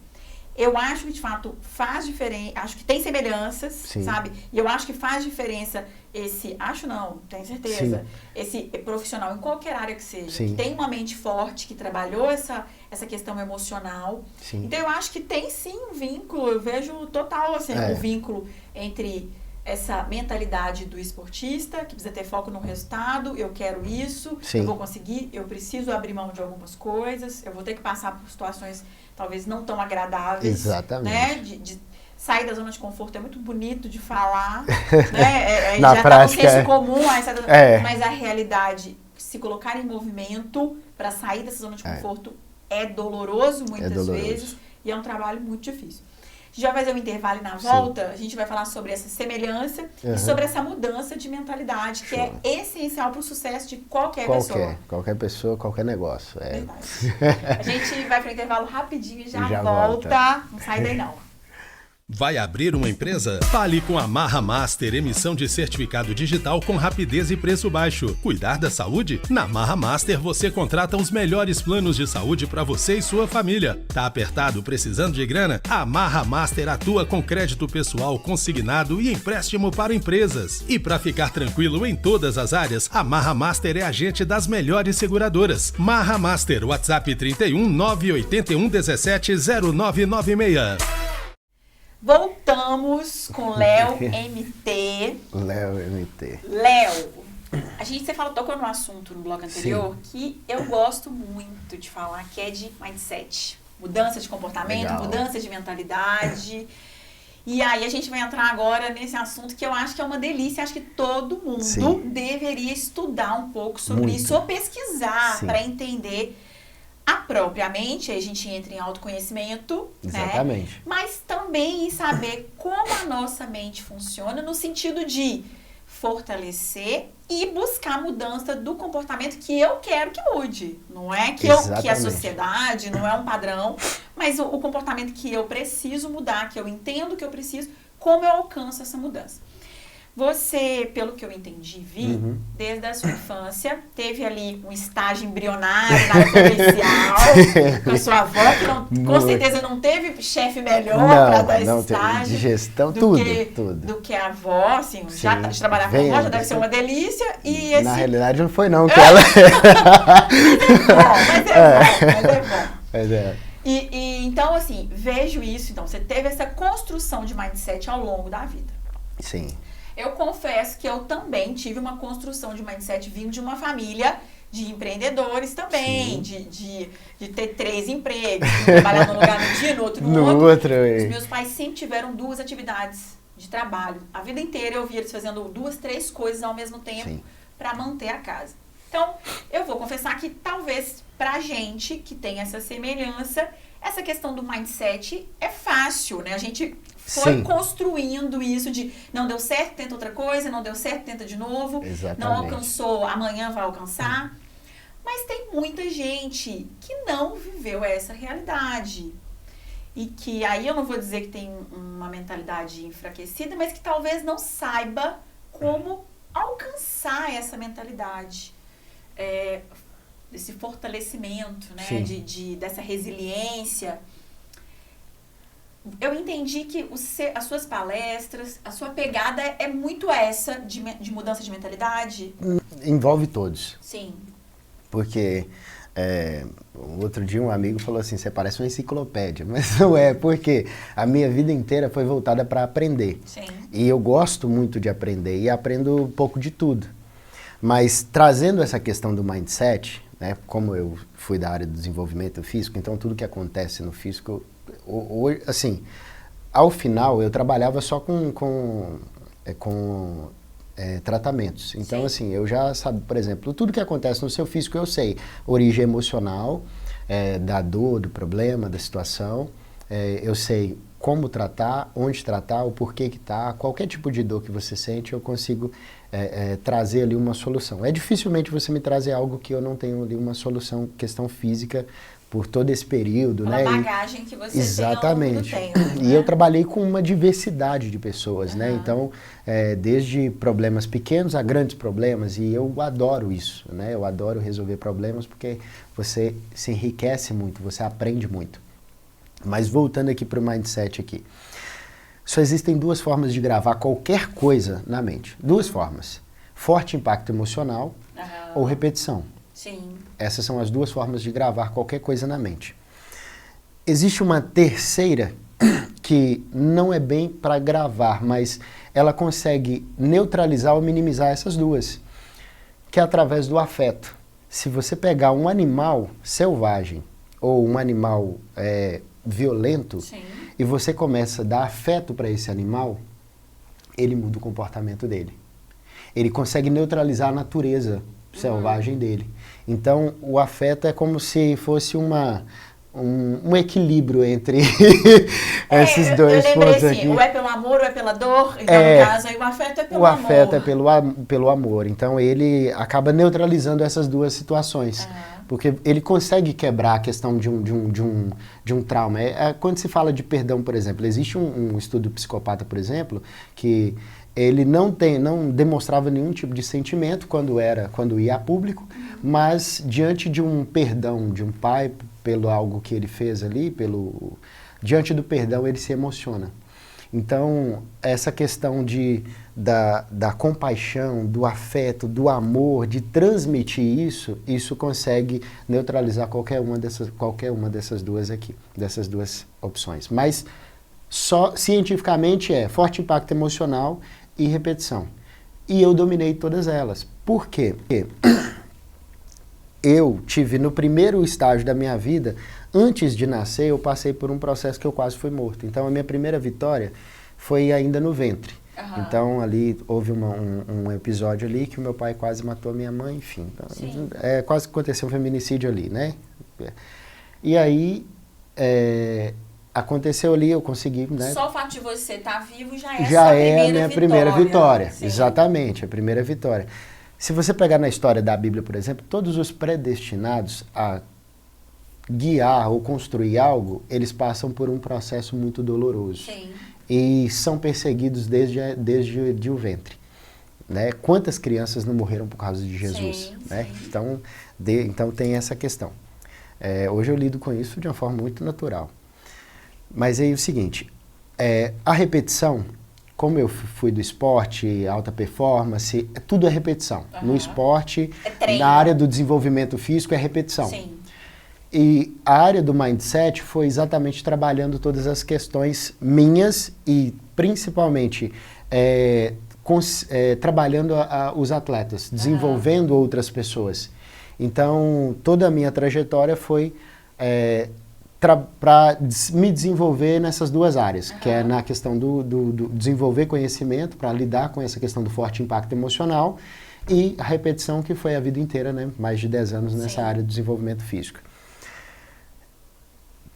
Eu acho que, de fato, faz diferença, acho que tem semelhanças, sabe? E eu acho que faz diferença tenho certeza, esse profissional em qualquer área que seja, que tem uma mente forte, que trabalhou essa questão emocional. Então, eu acho que tem sim um vínculo, eu vejo total, assim, um vínculo entre essa mentalidade do esportista, que precisa ter foco no resultado, eu quero isso, eu vou conseguir, eu preciso abrir mão de algumas coisas, eu vou ter que passar por situações talvez não tão agradáveis, né? De sair da zona de conforto é muito bonito de falar, né? Na já prática, tá no senso comum, mas a realidade, se colocar em movimento para sair dessa zona de conforto é doloroso muitas vezes e é um trabalho muito difícil. A gente vai fazer um intervalo e na volta a gente vai falar sobre essa semelhança e sobre essa mudança de mentalidade que é essencial para o sucesso de qualquer pessoa. Qualquer pessoa, qualquer negócio. Verdade. A gente vai para o intervalo rapidinho e já volta. Não sai daí não. Vai abrir uma empresa? Fale com a Marra Master, emissão de certificado digital com rapidez e preço baixo. Cuidar da saúde? Na Marra Master você contrata os melhores planos de saúde para você e sua família. Tá apertado, precisando de grana? A Marra Master atua com crédito pessoal consignado e empréstimo para empresas. E para ficar tranquilo em todas as áreas, a Marra Master é agente das melhores seguradoras. Marra Master, WhatsApp 31 981 17 0996. Voltamos com Léo MT. Léo, você tocou no assunto no bloco anterior que eu gosto muito de falar, que é de mindset. Mudança de comportamento, mudança de mentalidade. E aí a gente vai entrar agora nesse assunto que eu acho que é uma delícia. Acho que todo mundo deveria estudar um pouco sobre isso ou pesquisar para entender propriamente, aí a gente entra em autoconhecimento, né? Mas também em saber como a nossa mente funciona no sentido de fortalecer e buscar a mudança do comportamento que eu quero que mude. Não é que a sociedade, não é um padrão, mas o comportamento que eu preciso mudar, que eu entendo que eu preciso, como eu alcanço essa mudança. Você, pelo que eu entendi, desde a sua infância, teve ali um estágio embrionário na área comercial, com a sua avó, que com certeza não teve chefe melhor para dar esse estágio. De gestão, do que a avó, assim, já de trabalhar com a avó, já deve ser uma delícia. E na realidade não foi não, que ela... Mas é bom. E então, assim, vejo isso. Então, você teve essa construção de mindset ao longo da vida. Sim. Eu confesso que eu também tive uma construção de mindset vindo de uma família de empreendedores também, de ter 3 empregos, de trabalhar num lugar num dia, no outro no outro. Os meus pais sempre tiveram 2 atividades de trabalho. A vida inteira eu via eles fazendo 2, 3 coisas ao mesmo tempo para manter a casa. Então, eu vou confessar que talvez pra gente que tem essa semelhança, essa questão do mindset é fácil, né? A gente foi construindo isso de não deu certo, tenta outra coisa, não deu certo, tenta de novo, não alcançou, amanhã vai alcançar. Mas tem muita gente que não viveu essa realidade. E que aí eu não vou dizer que tem uma mentalidade enfraquecida, mas que talvez não saiba como alcançar essa mentalidade. Desse fortalecimento, né? Dessa resiliência. eu entendi que as suas palestras, a sua pegada é muito essa de mudança de mentalidade? Envolve todos. Sim. Porque outro dia um amigo falou assim, você parece uma enciclopédia, mas não é, porque a minha vida inteira foi voltada para aprender. Sim. E eu gosto muito de aprender e aprendo um pouco de tudo. Mas trazendo essa questão do mindset, né, como eu fui da área do desenvolvimento físico, então tudo que acontece no físico, assim, ao final eu trabalhava só com tratamentos. Então, Sim. assim, eu já sabe, por exemplo, tudo que acontece no seu físico eu sei. Origem emocional, da dor, do problema, da situação. Eu sei como tratar, onde tratar, o porquê que tá. Qualquer tipo de dor que você sente, eu consigo trazer ali uma solução. Dificilmente você me trazer algo que eu não tenho ali uma solução, questão física, por todo esse período, Uma né? bagagem que você exatamente. tem ao longo do tempo, E né? eu trabalhei com uma diversidade de pessoas, né? Então, desde problemas pequenos a grandes problemas, e eu adoro isso, né? Eu adoro resolver problemas porque você se enriquece muito, você aprende muito. Mas voltando aqui para o mindset aqui. Só existem duas formas de gravar qualquer coisa na mente. Duas formas. Forte impacto emocional ou repetição. Sim. Essas são as duas formas de gravar qualquer coisa na mente. Existe uma terceira que não é bem para gravar, mas ela consegue neutralizar ou minimizar essas duas, que é através do afeto. Se você pegar um animal selvagem ou um animal violento, Sim. e você começa a dar afeto para esse animal, ele muda o comportamento dele. Ele consegue neutralizar a natureza selvagem dele. Então, o afeto é como se fosse um equilíbrio entre esses dois pontos assim, aqui. ou é pelo amor ou é pela dor. Então, no caso, aí, o afeto é pelo amor. O afeto é pelo amor. Então, ele acaba neutralizando essas duas situações. Porque ele consegue quebrar a questão de um trauma. Quando se fala de perdão, por exemplo, existe um estudo psicopata, por exemplo, que ele não demonstrava nenhum tipo de sentimento quando ia a público, mas diante de um perdão de um pai pelo algo que ele fez ali, diante do perdão ele se emociona. Então, essa questão da compaixão, do afeto, do amor, de transmitir isso consegue neutralizar qualquer uma dessas duas aqui, dessas duas opções. Mas só cientificamente forte impacto emocional e repetição. E eu dominei todas elas. Por quê? Porque eu tive no primeiro estágio da minha vida, antes de nascer, eu passei por um processo que eu quase fui morto. Então, a minha primeira vitória foi ainda no ventre. Então, ali houve um episódio ali que o meu pai quase matou a minha mãe, enfim. Quase aconteceu um feminicídio ali, né? E aí, aconteceu ali, eu consegui, né? Só o fato de você estar vivo já é a minha primeira vitória. Sim. Exatamente, a primeira vitória. Se você pegar na história da Bíblia, por exemplo, todos os predestinados a guiar ou construir algo, eles passam por um processo muito doloroso. Sim. E são perseguidos desde o ventre. Né? Quantas crianças não morreram por causa de Jesus? Sim, né? sim. Então tem essa questão. Hoje eu lido com isso de uma forma muito natural. Mas aí é o seguinte, a repetição, como eu fui do esporte, alta performance, tudo é repetição. No esporte, na área do desenvolvimento físico, é repetição. Sim. E a área do mindset foi exatamente trabalhando todas as questões minhas e principalmente trabalhando os atletas, desenvolvendo outras pessoas. Então, toda a minha trajetória foi para me desenvolver nessas duas áreas, que é na questão do desenvolver conhecimento, para lidar com essa questão do forte impacto emocional, e a repetição, que foi a vida inteira, né? Mais de 10 anos nessa área do desenvolvimento físico.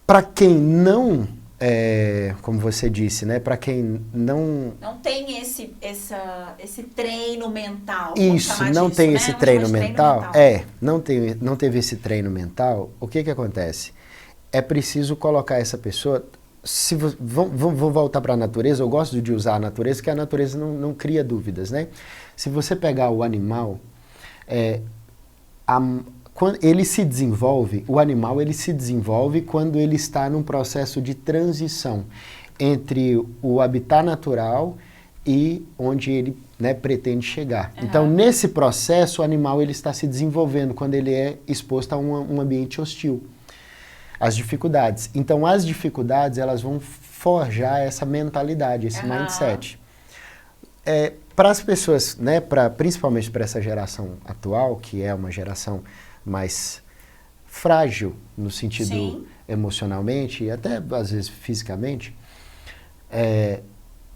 Para quem não, como você disse, né? Para quem não tem esse treino mental. Isso, não tem esse treino mental. Não teve esse treino mental. O que acontece? É preciso colocar essa pessoa. Vou voltar para a natureza. Eu gosto de usar a natureza, porque a natureza não cria dúvidas, né? Se você pegar o animal, quando ele se desenvolve, o animal ele se desenvolve quando ele está num processo de transição entre o habitat natural e onde ele, né, pretende chegar. Então, nesse processo, o animal ele está se desenvolvendo quando ele é exposto a um ambiente hostil. As dificuldades. Então, as dificuldades, elas vão forjar essa mentalidade, esse mindset. Para as pessoas, né, principalmente para essa geração atual, que é uma geração mais frágil no sentido emocionalmente e até, às vezes, fisicamente,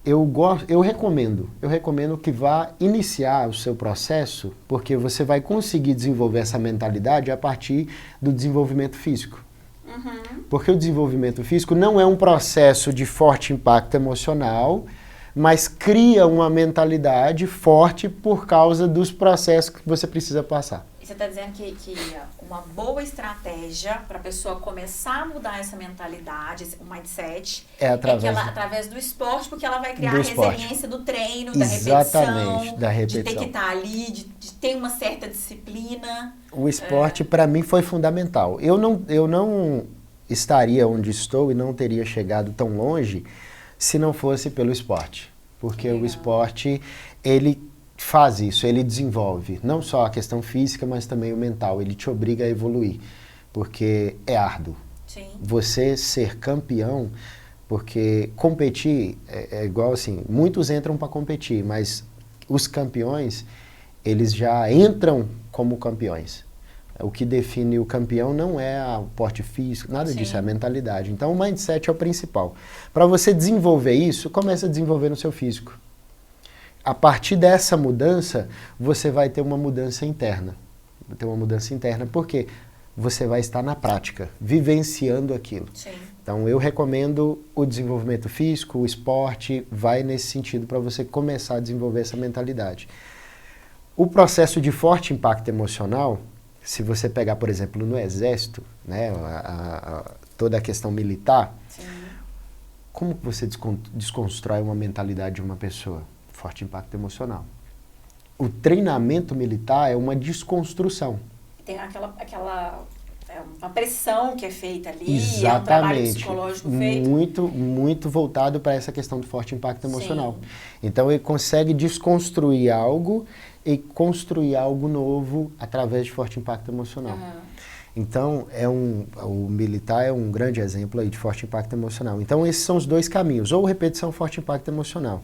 eu recomendo que vá iniciar o seu processo, porque você vai conseguir desenvolver essa mentalidade a partir do desenvolvimento físico. Porque o desenvolvimento físico não é um processo de forte impacto emocional, mas cria uma mentalidade forte por causa dos processos que você precisa passar. E você está dizendo que uma boa estratégia para a pessoa começar a mudar essa mentalidade, o mindset, através do esporte, porque ela vai criar a resiliência do treino, da repetição, de ter que estar ali, de ter uma certa disciplina. O esporte, para mim, foi fundamental. Eu não estaria onde estou e não teria chegado tão longe se não fosse pelo esporte. Porque o esporte, ele faz isso, ele desenvolve não só a questão física, mas também o mental. Ele te obriga a evoluir, porque é árduo. Sim. Você ser campeão, porque competir é igual assim, muitos entram para competir, mas os campeões, eles já entram como campeões. O que define o campeão não é o porte físico, nada disso, é a mentalidade. Então, o mindset é o principal. Para você desenvolver isso, começa a desenvolver no seu físico. A partir dessa mudança, você vai ter uma mudança interna. Vai ter uma mudança interna, porque você vai estar na prática, vivenciando aquilo. Sim. Então, eu recomendo o desenvolvimento físico, o esporte, vai nesse sentido para você começar a desenvolver essa mentalidade. O processo de forte impacto emocional, se você pegar, por exemplo, no Exército, né, toda a questão militar, como que você desconstrói uma mentalidade de uma pessoa? Forte impacto emocional. O treinamento militar é uma desconstrução. Tem uma pressão que é feita ali, exatamente, é um trabalho psicológico feito. Muito voltado para essa questão do forte impacto emocional. Então, ele consegue desconstruir algo e construir algo novo através de forte impacto emocional. Então, o militar é um grande exemplo aí de forte impacto emocional. Então, esses são os dois caminhos, ou repetição, forte impacto emocional.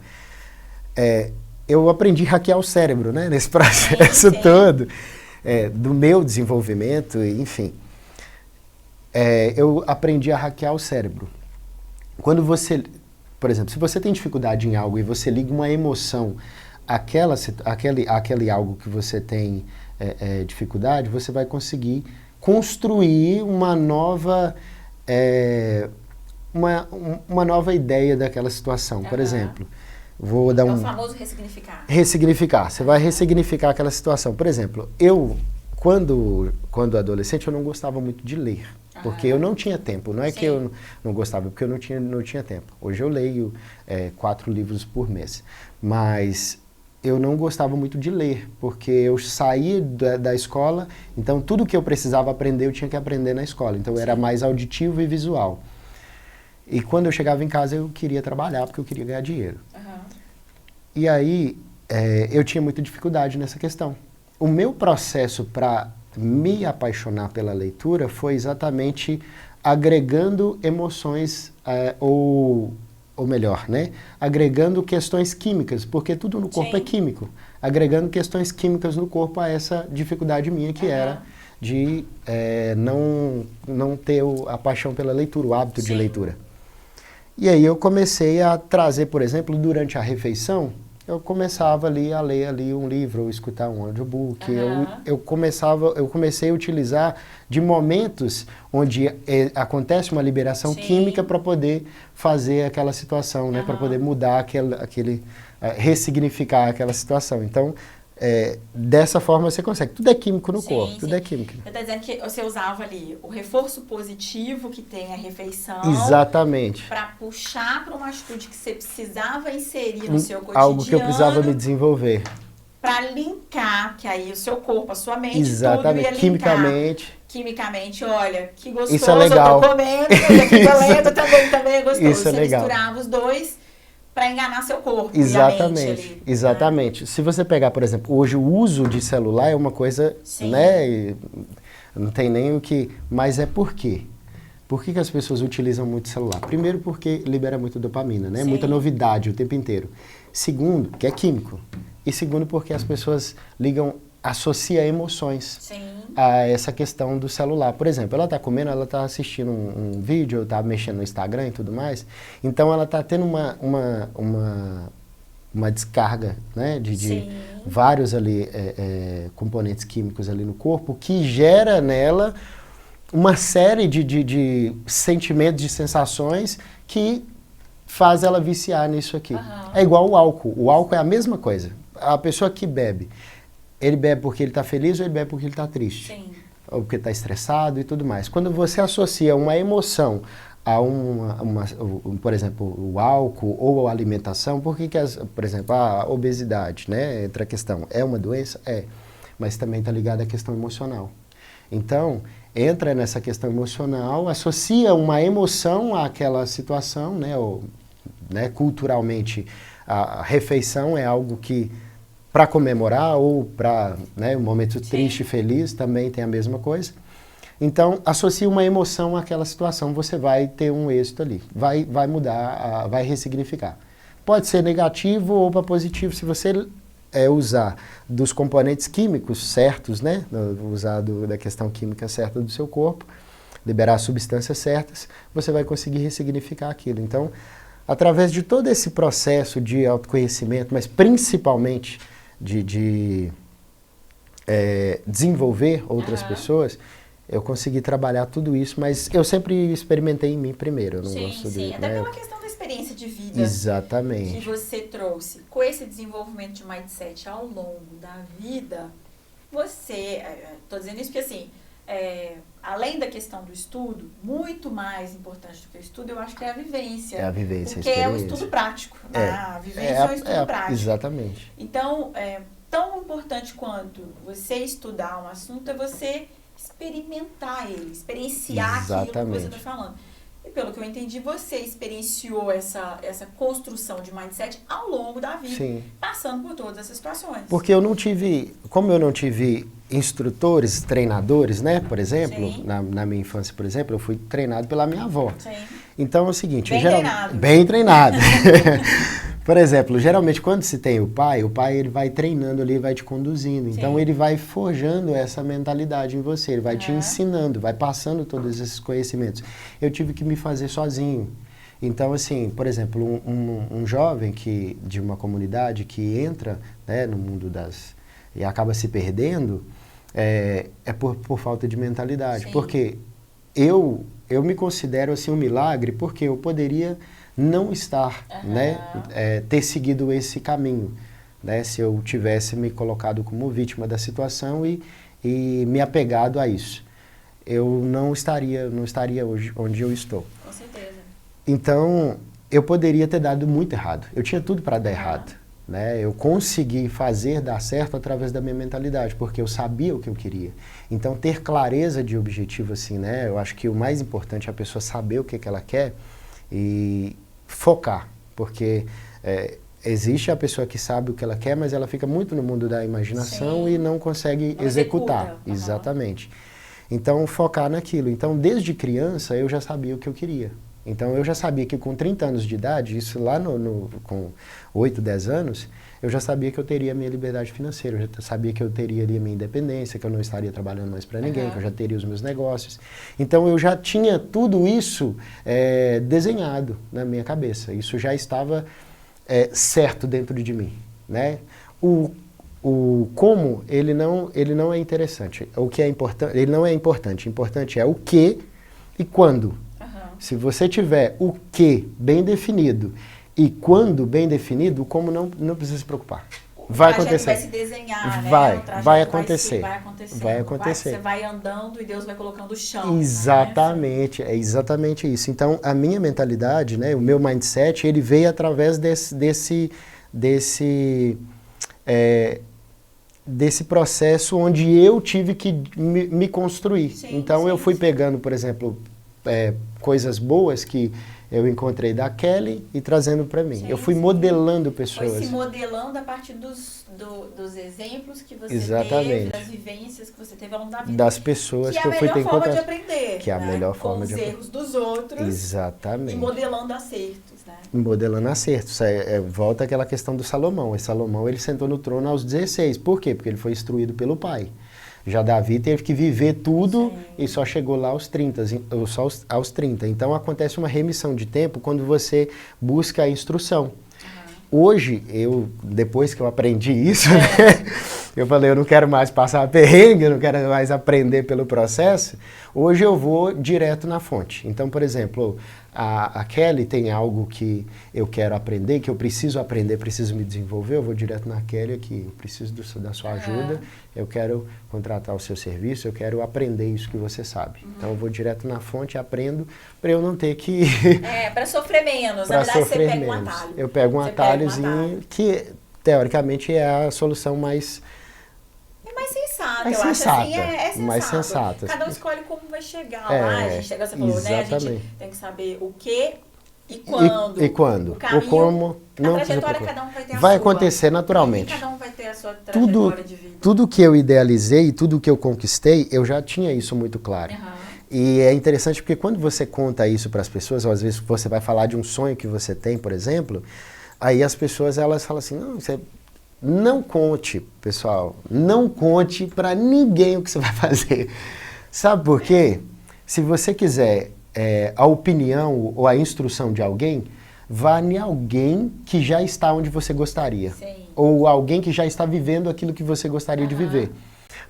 Eu aprendi a hackear o cérebro, né, nesse processo todo, do meu desenvolvimento, enfim. Eu aprendi a hackear o cérebro. Quando você, por exemplo, se você tem dificuldade em algo e você liga uma emoção àquele algo que você tem dificuldade, você vai conseguir construir uma nova ideia daquela situação. Por exemplo, vou dar o famoso ressignificar. Ressignificar. Você vai ressignificar aquela situação. Por exemplo, quando adolescente, eu não gostava muito de ler. Porque eu não tinha tempo. Não é que eu não gostava, porque eu não tinha tempo. Hoje eu leio 4 livros por mês. Mas eu não gostava muito de ler, porque eu saí da escola, então tudo que eu precisava aprender, eu tinha que aprender na escola. Então era mais auditivo e visual. E quando eu chegava em casa, eu queria trabalhar, porque eu queria ganhar dinheiro. E aí, eu tinha muita dificuldade nessa questão. O meu processo para me apaixonar pela leitura foi exatamente agregando emoções, ou melhor, né? Agregando questões químicas, porque tudo no corpo é químico. Agregando questões químicas no corpo a essa dificuldade minha, que era de não ter a paixão pela leitura, o hábito de leitura. E aí eu comecei a trazer, por exemplo, durante a refeição, eu começava ali a ler ali um livro, ou escutar um audiobook. Eu comecei a utilizar de momentos onde acontece uma liberação química para poder fazer aquela situação, né? Para poder mudar ressignificar aquela situação. Então, dessa forma você consegue. Tudo é químico no corpo, tudo é químico. Você está dizendo que você usava ali o reforço positivo que tem a refeição. Exatamente. Para puxar para uma atitude que você precisava inserir no seu cotidiano. Algo que eu precisava me desenvolver. para linkar, que aí o seu corpo, a sua mente, exatamente, tudo ia linkar. Quimicamente, olha, que gostoso, isso é legal. Eu tô comendo, e aqui tô lendo também é gostoso. Isso é legal. Você misturava os dois para enganar seu corpo. Exatamente, e a mente ali, exatamente. Se você pegar, por exemplo, hoje o uso de celular é uma coisa, né, não tem nem o que, mas é por quê? Por que as pessoas utilizam muito celular? Primeiro, porque libera muito dopamina, né? Muita novidade o tempo inteiro. Segundo, que é químico. E segundo, porque as pessoas associam emoções a essa questão do celular. Por exemplo, ela está comendo, ela está assistindo um vídeo, está mexendo no Instagram e tudo mais. Então, ela está tendo uma descarga, né, de vários ali componentes químicos ali no corpo que gera nela uma série de sentimentos, de sensações que faz ela viciar nisso aqui. É igual o álcool. O álcool é a mesma coisa. A pessoa que bebe, ele bebe porque ele está feliz ou ele bebe porque ele está triste? Ou porque está estressado e tudo mais. Quando você associa uma emoção a por exemplo, o álcool ou a alimentação, por que por exemplo, a obesidade, né, entra a questão, é uma doença? É, mas também está ligada à questão emocional. Então, entra nessa questão emocional, associa uma emoção àquela situação, né, culturalmente, a refeição é algo que, para comemorar ou para, né, um momento triste e feliz, também tem a mesma coisa. Então, associa uma emoção àquela situação, você vai ter um êxito ali, vai mudar, vai ressignificar. Pode ser negativo ou para positivo, se você usar dos componentes químicos certos, né, usar da questão química certa do seu corpo, liberar substâncias certas, você vai conseguir ressignificar aquilo. Então, através de todo esse processo de autoconhecimento, mas principalmente de desenvolver outras pessoas, eu consegui trabalhar tudo isso, mas eu sempre experimentei em mim primeiro. Eu não gosto de, até pela questão da experiência de vida. Exatamente. Que você trouxe. Com esse desenvolvimento de mindset ao longo da vida, você... Estou dizendo isso porque, assim, além da questão do estudo, muito mais importante do que o estudo, eu acho que é a vivência. É a vivência, porque a experiência. É o estudo prático. A vivência é o estudo prático. Exatamente. Então, tão importante quanto você estudar um assunto é você experimentar ele, experienciar aquilo que você está falando. E pelo que eu entendi, você experienciou essa construção de mindset ao longo da vida, passando por todas essas situações. Porque como eu não tive instrutores, treinadores, né, por exemplo, na minha infância, por exemplo, eu fui treinado pela minha avó. Então é o seguinte, bem treinado. Por exemplo, geralmente quando se tem o pai ele vai treinando ali, vai te conduzindo. Então ele vai forjando essa mentalidade em você, ele vai te ensinando, vai passando todos esses conhecimentos. Eu tive que me fazer sozinho. Então, assim, por exemplo, um jovem de uma comunidade que entra, né, no mundo e acaba se perdendo, é por falta de mentalidade. Porque eu me considero assim um milagre, porque eu poderia não estar, né, ter seguido esse caminho, né, se eu tivesse me colocado como vítima da situação e me apegado a isso. Eu não estaria hoje onde eu estou. Com certeza. Então, eu poderia ter dado muito errado. Eu tinha tudo para dar errado, né? Eu consegui dar certo através da minha mentalidade, porque eu sabia o que eu queria. Então, ter clareza de objetivo, assim, né? Eu acho que o mais importante é a pessoa saber o que ela quer e focar, porque existe a pessoa que sabe o que ela quer, mas ela fica muito no mundo da imaginação e não consegue executar. Exatamente. Então, focar naquilo. Então, desde criança, eu já sabia o que eu queria. Então, eu já sabia que com 30 anos de idade, isso lá com 8, 10 anos, eu já sabia que eu teria a minha liberdade financeira, eu já sabia que eu teria ali a minha independência, que eu não estaria trabalhando mais para ninguém, que eu já teria os meus negócios. Então, eu já tinha tudo isso desenhado na minha cabeça. Isso já estava certo dentro de mim, né? O como, ele não é interessante. O que é importante, ele não é importante. O importante é o que e quando. Se você tiver o que bem definido e quando bem definido, o como não precisa se preocupar. Vai acontecer. Vai se desenhar, né? Vai acontecer. Vai acontecer. Você vai andando e Deus vai colocando o chão. Exatamente, é exatamente isso. Então, a minha mentalidade, né, o meu mindset, ele veio através desse processo onde eu tive que me construir. Sim, então sim, eu fui sim. pegando, por exemplo, coisas boas que eu encontrei da Kelly e trazendo para mim. Sim, eu fui sim. modelando pessoas. Foi se modelando a partir dos exemplos que você Exatamente. teve, das vivências que você teve ao longo da vida. Das pessoas que, que é eu a fui melhor ter forma de contato. aprender. Que é a né? melhor Com forma os de aprender. erros dos outros. Exatamente. E modelando acertos, né? Modelando acertos. Volta àquela questão do Salomão. E Salomão, ele sentou no trono aos 16. Por quê? Porque ele foi instruído pelo pai. Já Davi teve que viver tudo. Sim. E só chegou lá aos 30, só aos 30. Então acontece uma remissão de tempo quando você busca a instrução. Hoje, depois que eu aprendi isso, né, eu falei, eu não quero mais passar perrengue, eu não quero mais aprender pelo processo. Hoje eu vou direto na fonte. Então, por exemplo, a Kelly tem algo que eu quero aprender, que eu preciso aprender, preciso me desenvolver, eu vou direto na Kelly aqui, eu preciso da sua ajuda, eu quero contratar o seu serviço, eu quero aprender isso que você sabe. Então eu vou direto na fonte e aprendo para eu não ter que... para sofrer menos. Na verdade, você pega um atalho. Eu pego um atalhozinho que, teoricamente, é a solução mais... mais sensata, eu acho assim, sensato. Mais sensata. Cada um escolhe como vai chegar lá, a gente, você falou, exatamente. né? A gente tem que saber o que e quando. E quando. O caminho, o como. Não a trajetória cada um vai ter a vai sua. acontecer naturalmente. Cada um vai ter a sua trajetória de vida. Tudo que eu idealizei, tudo que eu conquistei, eu já tinha isso muito claro. E é interessante porque quando você conta isso para as pessoas, ou às vezes você vai falar de um sonho que você tem, por exemplo, aí as pessoas elas falam assim, não, você... Não conte, pessoal, não conte para ninguém o que você vai fazer. Sabe por quê? Se você quiser a opinião ou a instrução de alguém, vá em alguém que já está onde você gostaria. Sim. Ou alguém que já está vivendo aquilo que você gostaria de viver.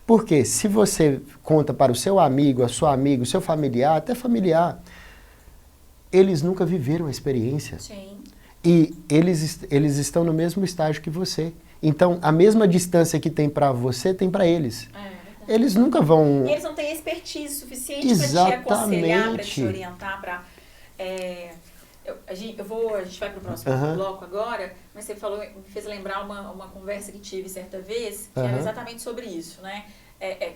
Porque se você conta para o seu amigo, a sua amiga, o seu familiar, até familiar, eles nunca viveram a experiência. Sim. E eles estão no mesmo estágio que você. Então, a mesma distância que tem para você, tem para eles. Eles nunca vão... E eles não têm expertise suficiente para te aconselhar, para te orientar, para... A gente vai para o próximo bloco agora, mas você falou, me fez lembrar uma conversa que tive certa vez, que era exatamente sobre isso, né?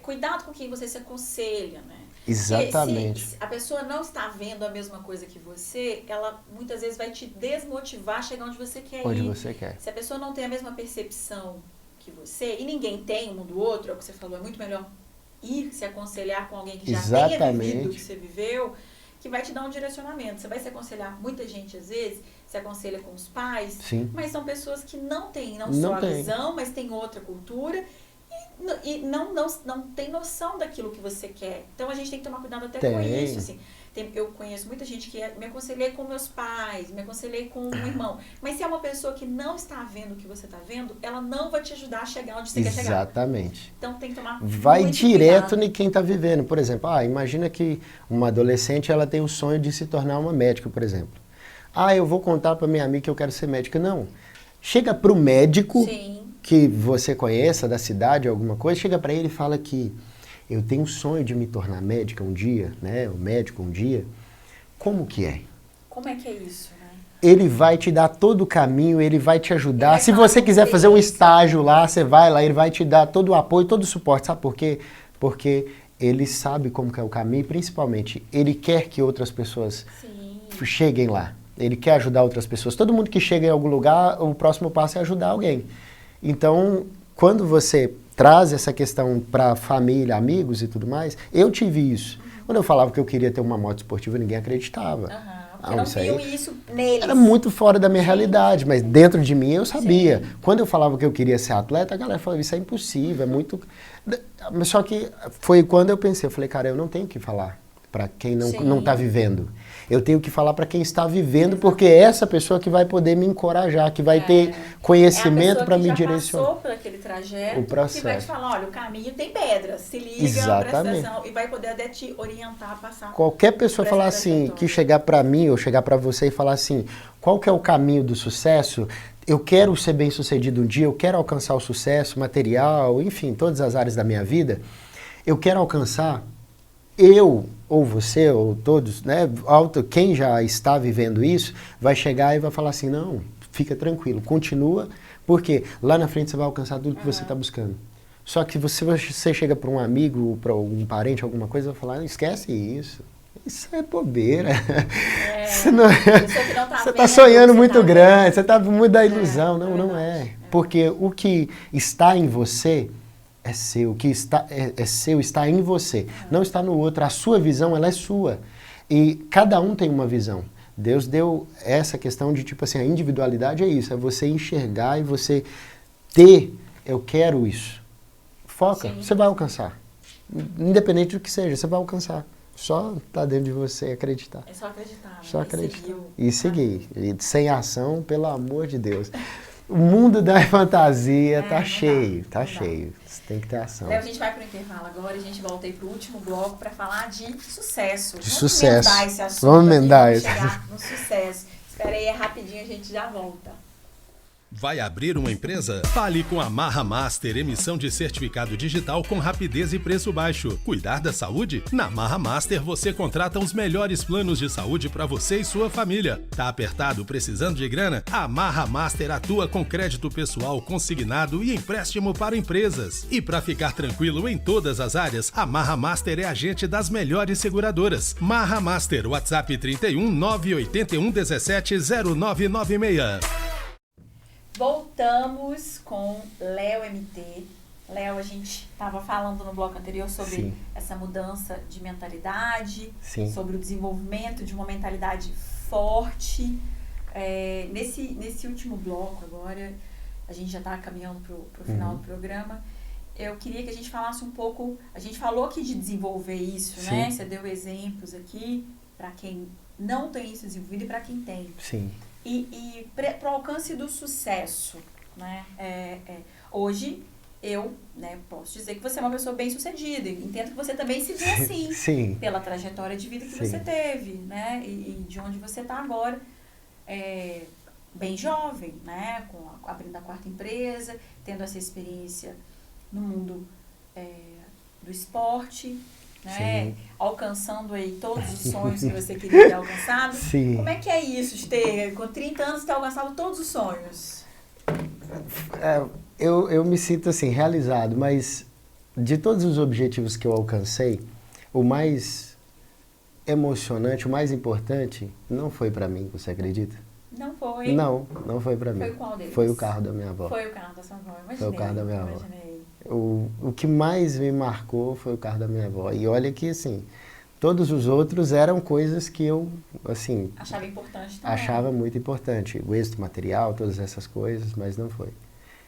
Cuidado com quem você se aconselha, né? Exatamente. Se a pessoa não está vendo a mesma coisa que você, ela muitas vezes vai te desmotivar a chegar onde você quer ir. Onde você quer. Se a pessoa não tem a mesma percepção que você, e ninguém tem um do outro, é o que você falou, é muito melhor ir se aconselhar com alguém que já tenha vivido o que você viveu, que vai te dar um direcionamento. Você vai se aconselhar, muita gente às vezes se aconselha com os pais, mas são pessoas que não têm só a visão, mas têm outra cultura, e não tem noção daquilo que você quer. Então a gente tem que tomar cuidado até com isso. Assim. Eu conheço muita gente que me aconselhei com meus pais, me aconselhei com um irmão. Mas se é uma pessoa que não está vendo o que você está vendo, ela não vai te ajudar a chegar onde você quer chegar. Exatamente. Então tem que tomar vai muito direto cuidado. em quem está vivendo. Por exemplo, imagina que uma adolescente ela tem o sonho de se tornar uma médica, por exemplo. Eu vou contar para minha amiga que eu quero ser médica. Não. Chega para o médico... Sim. que você conheça da cidade, alguma coisa, chega para ele e fala que eu tenho um sonho de me tornar médica um dia, né? Um médico um dia. Como que é? Como é que é isso, né? Ele vai te dar todo o caminho, ele vai te ajudar. Se você quiser fazer um estágio lá, você vai lá, ele vai te dar todo o apoio, todo o suporte. Sabe por quê? Porque ele sabe como que é o caminho, principalmente, ele quer que outras pessoas cheguem lá. Ele quer ajudar outras pessoas. Todo mundo que chega em algum lugar, o próximo passo é ajudar alguém. Então, quando você traz essa questão para família, amigos e tudo mais, eu tive isso. Quando eu falava que eu queria ter uma moto esportiva, ninguém acreditava. Porque não viam isso neles. Era muito fora da minha realidade, mas dentro de mim eu sabia. Quando eu falava que eu queria ser atleta, a galera falava, isso é impossível, é muito... Só que foi quando eu pensei, eu falei, cara, eu não tenho que falar para quem não está vivendo. Eu tenho que falar para quem está vivendo, porque é essa pessoa que vai poder me encorajar, que vai ter conhecimento para me direcionar. Passou por aquele trajeto, o processo. Que vai te falar, olha, o caminho tem pedras, se liga, presta atenção, e vai poder até te orientar a passar. Qualquer pessoa falar assim, que chegar para mim ou chegar para você e falar assim, qual que é o caminho do sucesso? Eu quero ser bem sucedido um dia, eu quero alcançar o sucesso material, enfim, todas as áreas da minha vida, eu quero alcançar... Eu, ou você, ou todos, né, quem já está vivendo isso, vai chegar e vai falar assim, não, fica tranquilo, continua, porque lá na frente você vai alcançar tudo que você está buscando. Só que você chega para um amigo, para um parente, alguma coisa, vai falar, esquece isso. Isso é bobeira. Você está sonhando muito grande, você está muito da ilusão. Não é. Porque o que está em você é seu. O que é seu está em você. Não está no outro. A sua visão, ela é sua. E cada um tem uma visão. Deus deu essa questão de, tipo assim, a individualidade é isso. É você enxergar e você ter, eu quero isso. Foca, sim, você vai alcançar. Independente do que seja, você vai alcançar. Só tá dentro de você acreditar. É só acreditar. Só acreditar. E seguir. E sem ação, pelo amor de Deus. O mundo da fantasia tá cheio, tá cheio. Você tem que ter ação. Léo, a gente vai pro intervalo agora, a gente volta aí pro último bloco para falar de sucesso. De sucesso. Vamos emendar esse assunto. Vamos emendar isso. Chegar no sucesso. Espera aí, é rapidinho, a gente já volta. Vai abrir uma empresa? Fale com a Marra Master, emissão de certificado digital com rapidez e preço baixo. Cuidar da saúde? Na Marra Master você contrata os melhores planos de saúde para você e sua família. Tá apertado, precisando de grana? A Marra Master atua com crédito pessoal consignado e empréstimo para empresas. E para ficar tranquilo em todas as áreas, a Marra Master é agente das melhores seguradoras. Marra Master, WhatsApp 31 981 17 0996. Voltamos com Léo MT. Léo, a gente estava falando no bloco anterior sobre Sim. essa mudança de mentalidade, Sim. sobre o desenvolvimento de uma mentalidade forte. Nesse último bloco agora, a gente já está caminhando para o final do programa. Eu queria que a gente falasse um pouco, a gente falou aqui de desenvolver isso, Sim. né? Você deu exemplos aqui para quem não tem isso desenvolvido e para quem tem. Sim. E para o alcance do sucesso, né? Hoje, eu posso dizer que você é uma pessoa bem-sucedida. Entendo que você também se vê assim, Sim. pela trajetória de vida que Sim. você teve, né? E de onde você está agora, bem jovem, né? Abrindo a 4ª empresa, tendo essa experiência no mundo do esporte, né? Alcançando aí todos os sonhos que você queria ter alcançado. Sim. Como é que é isso, de ter, com 30 anos, ter alcançado todos os sonhos? Eu me sinto assim, realizado, mas de todos os objetivos que eu alcancei, o mais emocionante, o mais importante, não foi pra mim, você acredita? Não foi? Não foi pra mim. Foi qual deles? Foi o carro da minha avó. Foi o carro da sua avó, imaginei. Foi o carro da minha avó. Imaginei. O que mais me marcou foi o carro da minha avó. E olha que, assim, todos os outros eram coisas que eu, assim... Achava importante também. Achava muito importante. O êxito material, todas essas coisas, mas não foi.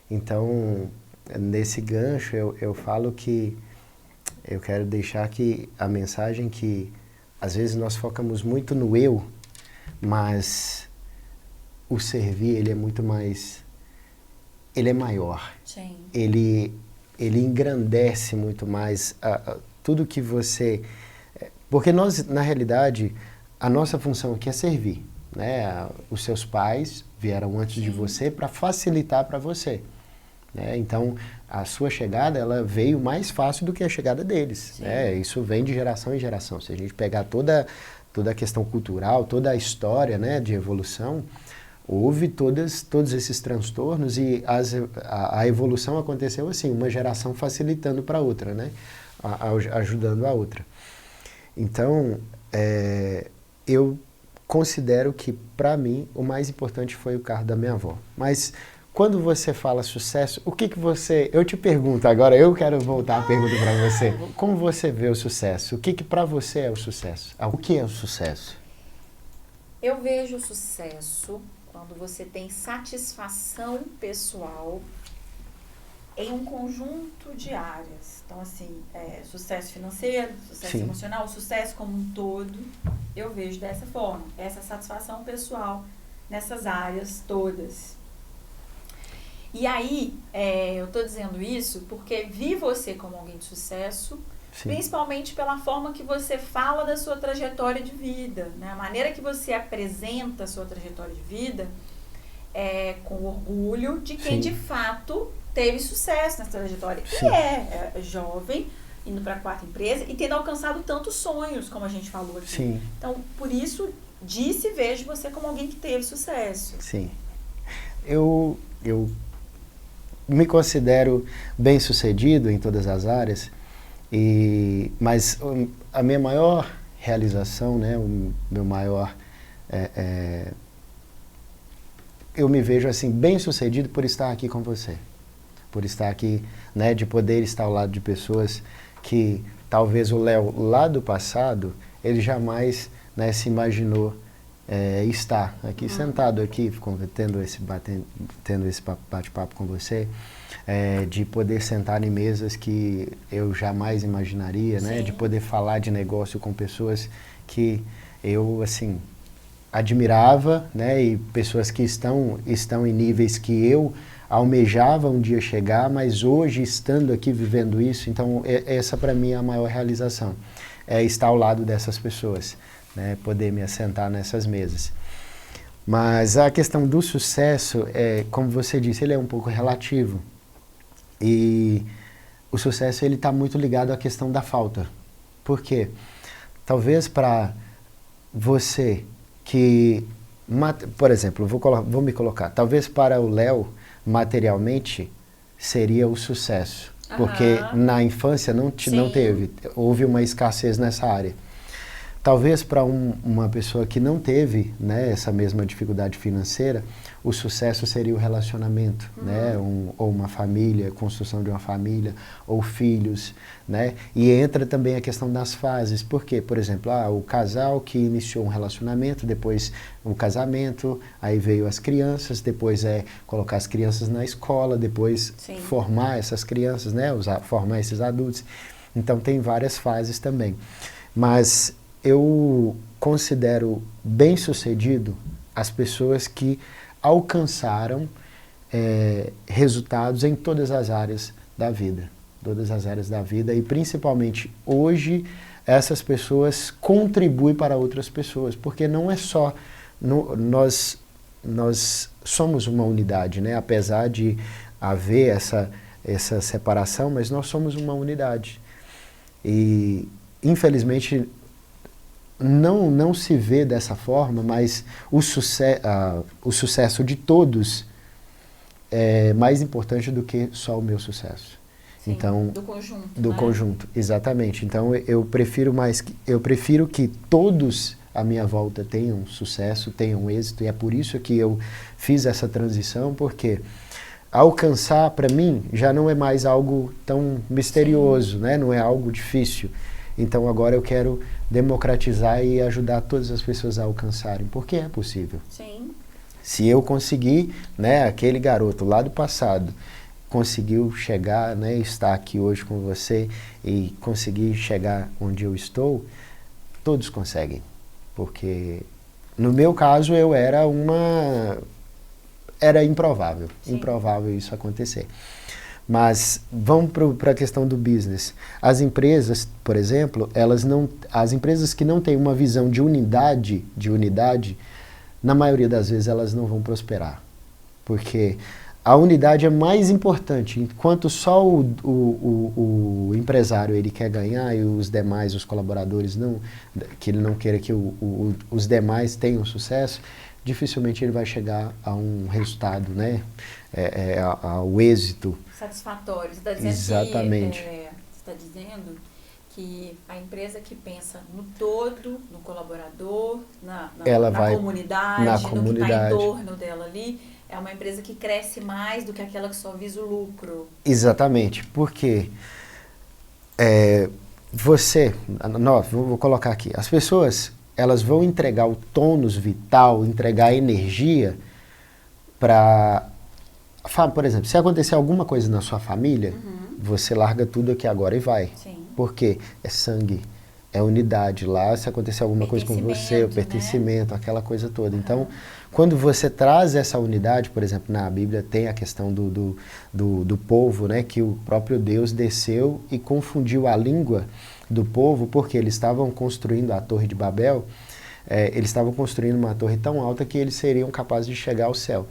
Então, nesse gancho, eu falo que eu quero deixar aqui a mensagem que, às vezes, nós focamos muito no eu, mas o servir, ele é muito mais... Ele é maior. Sim. Ele engrandece muito mais tudo que você... Porque nós, na realidade, a nossa função aqui é servir, né? Os seus pais vieram antes Sim. de você para facilitar para você, né? Então, a sua chegada, ela veio mais fácil do que a chegada deles, né? Isso vem de geração em geração. Se a gente pegar toda a questão cultural, toda a história, né, de evolução, houve todos esses transtornos e a evolução aconteceu assim, uma geração facilitando para a outra, né? Ajudando a outra. Então, eu considero que, para mim, o mais importante foi o carro da minha avó. Mas, quando você fala sucesso, o que você... Eu te pergunto agora, eu quero voltar a pergunta para você. Como você vê o sucesso? O que para você é o sucesso? O que é o sucesso? Eu vejo o sucesso quando você tem satisfação pessoal em um conjunto de áreas. Então, assim, sucesso financeiro, sucesso Sim. emocional, sucesso como um todo, eu vejo dessa forma. Essa satisfação pessoal nessas áreas todas. E aí, eu estou dizendo isso porque vi você como alguém de sucesso, Sim. principalmente pela forma que você fala da sua trajetória de vida, né? A maneira que você apresenta a sua trajetória de vida com orgulho de quem Sim. de fato teve sucesso nessa trajetória. Sim. E é jovem, indo para a 4ª empresa e tendo alcançado tantos sonhos, como a gente falou aqui. Sim. Então, por isso, disse e vejo você como alguém que teve sucesso. Sim. Eu me considero bem-sucedido em todas as áreas, mas a minha maior realização, né, o meu maior... eu me vejo assim, bem-sucedido por estar aqui com você. Por estar aqui, né, de poder estar ao lado de pessoas que talvez o Léo lá do passado, ele jamais, né, se imaginou estar aqui, sentado aqui, tendo esse bate-papo com você, de poder sentar em mesas que eu jamais imaginaria, né, de poder falar de negócio com pessoas que eu, assim, admirava, né, e pessoas que estão em níveis que eu almejava um dia chegar, mas hoje, estando aqui, vivendo isso, então essa para mim é a maior realização, é estar ao lado dessas pessoas, né, poder me assentar nessas mesas. Mas a questão do sucesso, como você disse, ele é um pouco relativo. E o sucesso ele está muito ligado à questão da falta. Por quê? Talvez para você que, por exemplo, vou me colocar, talvez para o Léo, materialmente, seria o sucesso. Porque na infância não teve, houve uma escassez nessa área. Talvez para uma pessoa que não teve, né, essa mesma dificuldade financeira, o sucesso seria o relacionamento, né, ou uma família, construção de uma família, ou filhos, né, e entra também a questão das fases. Por quê? Por exemplo, o casal que iniciou um relacionamento, depois o casamento, aí veio as crianças, depois colocar as crianças na escola, depois formar essas crianças, né, formar esses adultos. Então tem várias fases também. Mas eu considero bem-sucedido as pessoas que alcançaram resultados em todas as áreas da vida. Todas as áreas da vida, e principalmente hoje essas pessoas contribuem para outras pessoas, porque não é só... nós somos uma unidade, né? Apesar de haver essa separação, mas nós somos uma unidade. E, infelizmente, não se vê dessa forma, mas o sucesso de todos é mais importante do que só o meu sucesso. Sim, então, do conjunto. Do conjunto, exatamente. Então eu prefiro que todos à minha volta tenham sucesso, tenham êxito, e é por isso que eu fiz essa transição, porque alcançar, para mim, já não é mais algo tão misterioso, né? Não é algo difícil. Então agora eu quero democratizar e ajudar todas as pessoas a alcançarem, porque é possível. Sim. Se eu conseguir, né, aquele garoto lá do passado conseguiu chegar, né, estar aqui hoje com você e conseguir chegar onde eu estou, todos conseguem. Porque no meu caso era improvável, improvável isso acontecer. Mas vamos para a questão do business. As empresas, por exemplo, as empresas que não têm uma visão de unidade, na maioria das vezes elas não vão prosperar. Porque a unidade é mais importante. Enquanto só o empresário ele quer ganhar e os demais, os colaboradores, que ele não queira que os demais tenham sucesso, dificilmente ele vai chegar a um resultado, né? Ao êxito satisfatório. Você está dizendo exatamente. Você está dizendo que a empresa que pensa no todo, no colaborador, na comunidade, no que está em torno dela ali, é uma empresa que cresce mais do que aquela que só visa o lucro. Exatamente, porque vou colocar aqui, as pessoas elas vão entregar o tônus vital, entregar a energia para... Por exemplo, se acontecer alguma coisa na sua família, você larga tudo aqui agora e vai. Sim. Porque é sangue, é unidade. Lá, se acontecer alguma coisa com você, o pertencimento, né? Aquela coisa toda. Então, quando você traz essa unidade, por exemplo, na Bíblia tem a questão do povo, né? Que o próprio Deus desceu e confundiu a língua do povo, porque eles estavam construindo a Torre de Babel, eles estavam construindo uma torre tão alta que eles seriam capazes de chegar ao céu.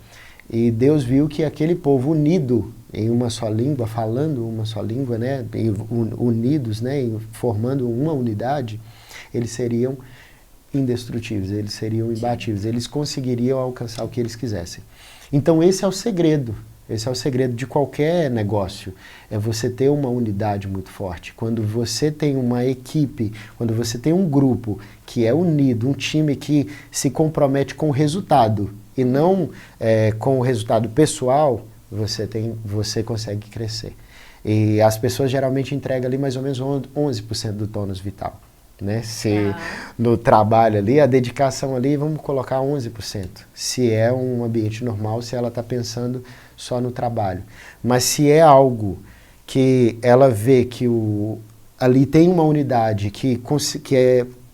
E Deus viu que aquele povo unido em uma só língua, falando uma só língua, né, unidos, né, formando uma unidade, eles seriam indestrutíveis, eles seriam imbatíveis, eles conseguiriam alcançar o que eles quisessem. Então esse é o segredo, Esse é o segredo de qualquer negócio, é você ter uma unidade muito forte. Quando você tem uma equipe, quando você tem um grupo que é unido, um time que se compromete com o resultado e não com o resultado pessoal, você consegue crescer. E as pessoas geralmente entregam ali mais ou menos 11% do tônus vital. Né? Se no trabalho ali, a dedicação ali, vamos colocar 11%. Se é um ambiente normal, se ela está pensando só no trabalho. Mas se é algo que ela vê que ali tem uma unidade que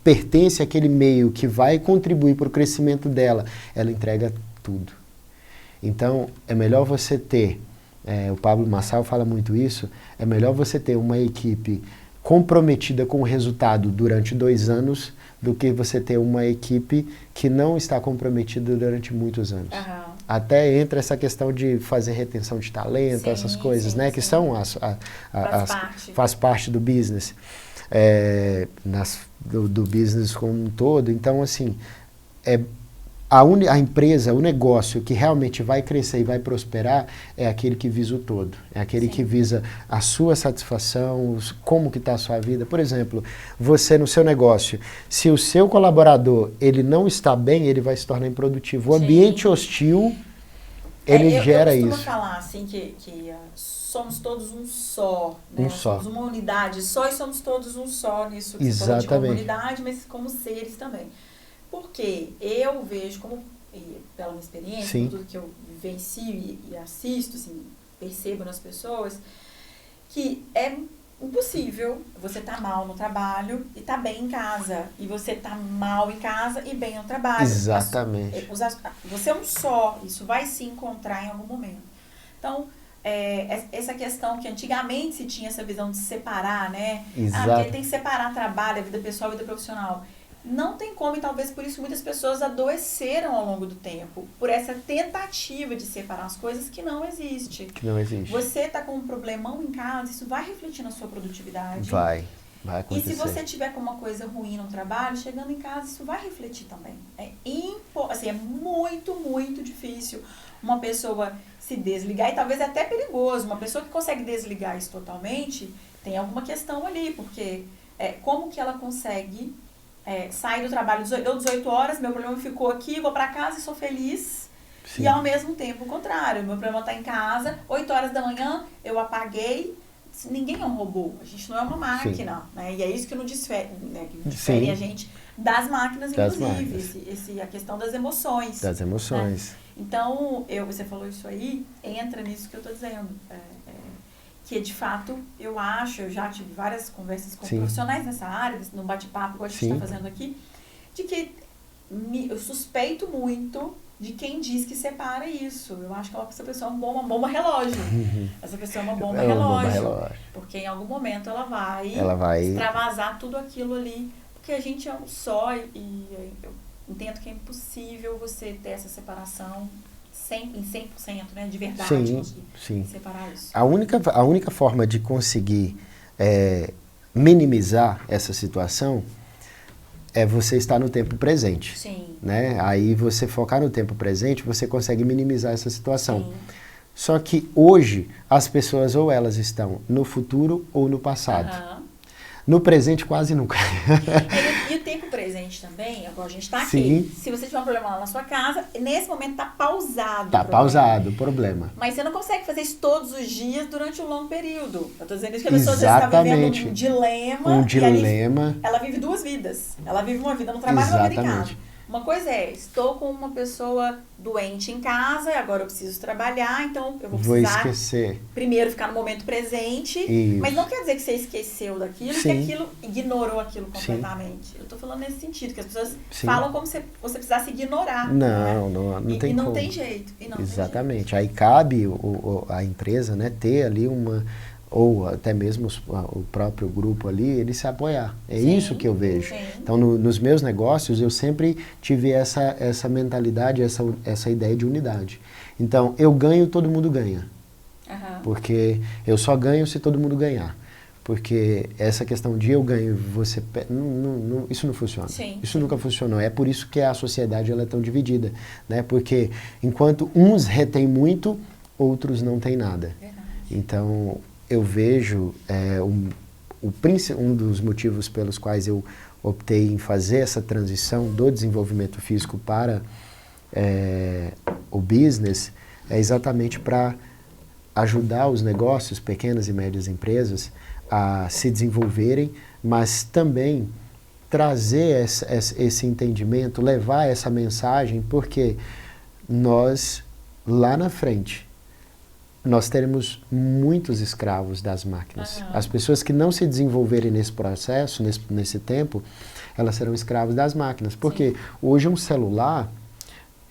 pertence àquele meio, que vai contribuir para o crescimento dela, ela entrega tudo. Então, é melhor você ter, o Pablo Marçal fala muito isso, é melhor você ter uma equipe comprometida com o resultado durante 2 anos do que você ter uma equipe que não está comprometida durante muitos anos. Uhum. Até entra essa questão de fazer retenção de talento, sim, essas coisas, sim, né? Sim. Que são faz parte do business, do business como um todo. Então, assim, a empresa, o negócio que realmente vai crescer e vai prosperar é aquele que visa o todo. É aquele sim, que visa a sua satisfação, como que está a sua vida. Por exemplo, você no seu negócio, se o seu colaborador ele não está bem, ele vai se tornar improdutivo. O sim, ambiente hostil, ele gera isso. Eu costumo falar assim que somos todos um só. Né? Um só. Somos uma unidade só e somos todos um só nisso que você falou de comunidade, mas como seres também. Porque eu vejo, pela minha experiência, tudo que eu vivencio e assisto, assim, percebo nas pessoas, que é impossível você estar mal no trabalho e estar bem em casa. E você estar mal em casa e bem no trabalho. Exatamente. Você é um só, isso vai se encontrar em algum momento. Então, essa questão que antigamente se tinha essa visão de separar, né? Exato. Porque tem que separar trabalho, a vida pessoal e a vida profissional. Não tem como, e talvez por isso muitas pessoas adoeceram ao longo do tempo, por essa tentativa de separar as coisas que não existe. Que não existe. Você está com um problemão em casa, isso vai refletir na sua produtividade. Vai acontecer. E se você tiver com uma coisa ruim no trabalho, chegando em casa, isso vai refletir também. É muito, muito difícil uma pessoa se desligar, e talvez é até perigoso. Uma pessoa que consegue desligar isso totalmente, tem alguma questão ali, porque como que ela consegue... sair do trabalho, deu 18 horas, meu problema ficou aqui, vou pra casa e sou feliz. Sim. E ao mesmo tempo o contrário, meu problema tá em casa, 8 horas da manhã, eu apaguei, ninguém é um robô, a gente não é uma máquina, né? E é isso que não difere, né? Que difere a gente das máquinas, inclusive, a questão das emoções. Das emoções. Né? Então, você falou isso aí, entra nisso que eu tô dizendo. Que de fato, eu já tive várias conversas com sim, profissionais nessa área, no bate-papo que a gente está fazendo aqui, de que eu suspeito muito de quem diz que separa isso. Eu acho que essa pessoa é uma bomba relógio. Essa pessoa é uma bomba relógio. Porque em algum momento ela vai extravasar tudo aquilo ali. Porque a gente é um só e eu entendo que é impossível você ter essa separação em 100%, né, de verdade, sim. Separar isso. A única forma de conseguir minimizar essa situação é você estar no tempo presente. Sim. Né? Aí você focar no tempo presente, você consegue minimizar essa situação. Sim. Só que hoje, as pessoas ou elas estão no futuro ou no passado. Uhum. No presente, quase nunca. E o tempo presente também, agora a gente está aqui. Sim. Se você tiver um problema lá na sua casa, nesse momento está pausado. Está pausado o problema. Mas você não consegue fazer isso todos os dias durante um longo período. Eu estou dizendo isso que a pessoa está vivendo um dilema. Um dilema. Ela vive 2 vidas. Ela vive uma vida no trabalho e uma vida em casa. Uma coisa estou com uma pessoa doente em casa, agora eu preciso trabalhar, então eu vou precisar primeiro ficar no momento presente, mas não quer dizer que você esqueceu daquilo, que aquilo ignorou aquilo completamente. Eu estou falando nesse sentido, que as pessoas falam como se você precisasse ignorar. Não tem como. Não tem jeito. Exatamente. Aí cabe a empresa, né, ter ali ou até mesmo o próprio grupo ali, ele se apoiar. É isso que eu vejo. Sim. Então, nos meus negócios, eu sempre tive essa mentalidade, essa ideia de unidade. Então, eu ganho, todo mundo ganha. Uhum. Porque eu só ganho se todo mundo ganhar. Porque essa questão de eu ganho, você... isso não funciona. Sim. Isso nunca funcionou. É por isso que a sociedade ela é tão dividida. Né? Porque enquanto uns retêm muito, outros não têm nada. Verdade. Então, eu vejo um dos motivos pelos quais eu optei em fazer essa transição do desenvolvimento físico para o business é exatamente para ajudar os negócios, pequenas e médias empresas, a se desenvolverem, mas também trazer esse entendimento, levar essa mensagem, porque nós, lá na frente, nós teremos muitos escravos das máquinas. As pessoas que não se desenvolverem nesse processo, nesse tempo, elas serão escravos das máquinas. Porque hoje um celular,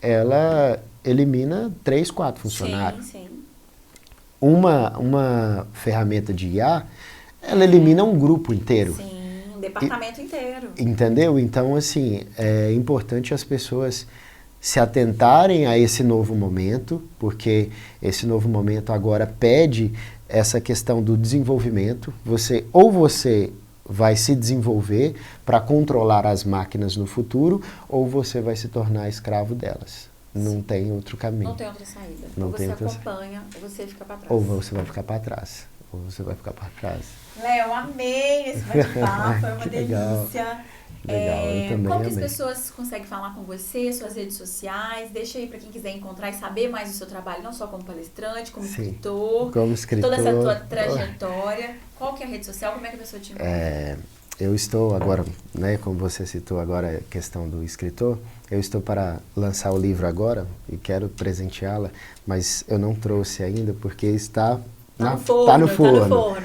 ela elimina 3, 4 funcionários. Sim. Uma ferramenta de IA, ela elimina um grupo inteiro. Sim, um departamento inteiro. Entendeu? Então, assim, é importante as pessoas se atentarem a esse novo momento, porque esse novo momento agora pede essa questão do desenvolvimento. Você vai se desenvolver para controlar as máquinas no futuro, ou você vai se tornar escravo delas. Não tem outro caminho. Não tem outra saída. Não ou tem você outra acompanha, ou você fica para trás. Ou você vai ficar para trás. Ou você vai ficar para trás. Léo, amei esse bate-papo, foi uma delícia. Legal, eu também como que amei. as pessoas conseguem falar com você, suas redes sociais? Deixa aí para quem quiser encontrar e saber mais do seu trabalho, não só como palestrante, como escritor. Como escritor. Toda essa tua trajetória. Qual que é a rede social? Como é que a pessoa te encontra? Eu estou agora, né, como você citou agora a questão do escritor, eu estou para lançar o livro agora e quero presenteá-la, mas eu não trouxe ainda porque está no forno.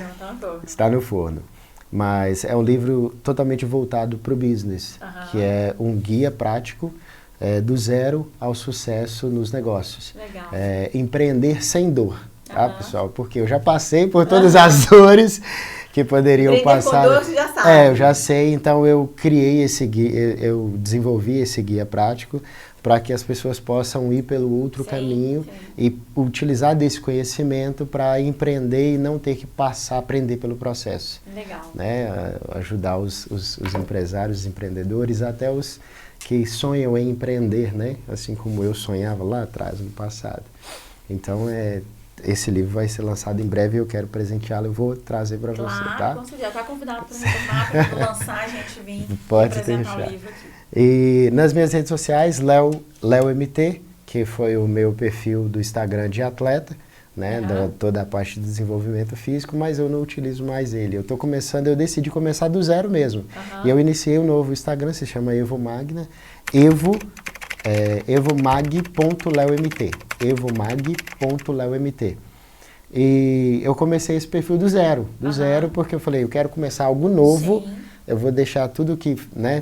Está no forno. Mas é um livro totalmente voltado para o business, que é um guia prático do zero ao sucesso nos negócios. Legal. Empreender sem dor, tá, pessoal? Porque eu já passei por todas as dores que poderiam passar. Com dor, você já sabe. Eu já sei, então eu criei esse guia, eu desenvolvi esse guia prático para que as pessoas possam ir pelo outro caminho e utilizar desse conhecimento para empreender e não ter que aprender pelo processo. Legal. Né? Ajudar os empresários, os empreendedores, até os que sonham em empreender, né? Assim como eu sonhava lá atrás, no passado. Então, esse livro vai ser lançado em breve e eu quero presenteá-lo, eu vou trazer para você, tá? Claro, já está convidado para retornar, para quando lançar a gente vir apresentar o livro aqui. E nas minhas redes sociais, LeoMT, que foi o meu perfil do Instagram de atleta, né, toda a parte de desenvolvimento físico, mas eu não utilizo mais ele. Eu decidi começar do zero mesmo. E eu iniciei um novo Instagram, se chama Evomagna, evomag.leomt, evomag.leomt. E eu comecei esse perfil do zero, porque eu falei, eu quero começar algo novo, eu vou deixar tudo que, né,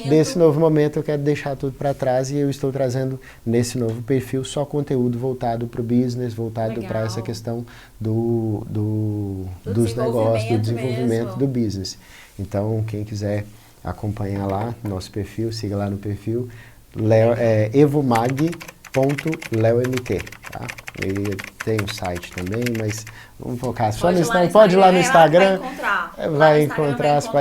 desse novo momento eu quero deixar tudo para trás e eu estou trazendo nesse novo perfil só conteúdo voltado para o business, voltado para essa questão dos negócios, do desenvolvimento do business. Então, quem quiser acompanhar lá nosso perfil, siga lá no perfil evomag.leomt, tá? E tem um site também, mas vamos focar só no Instagram. Pode ir lá no Instagram, vai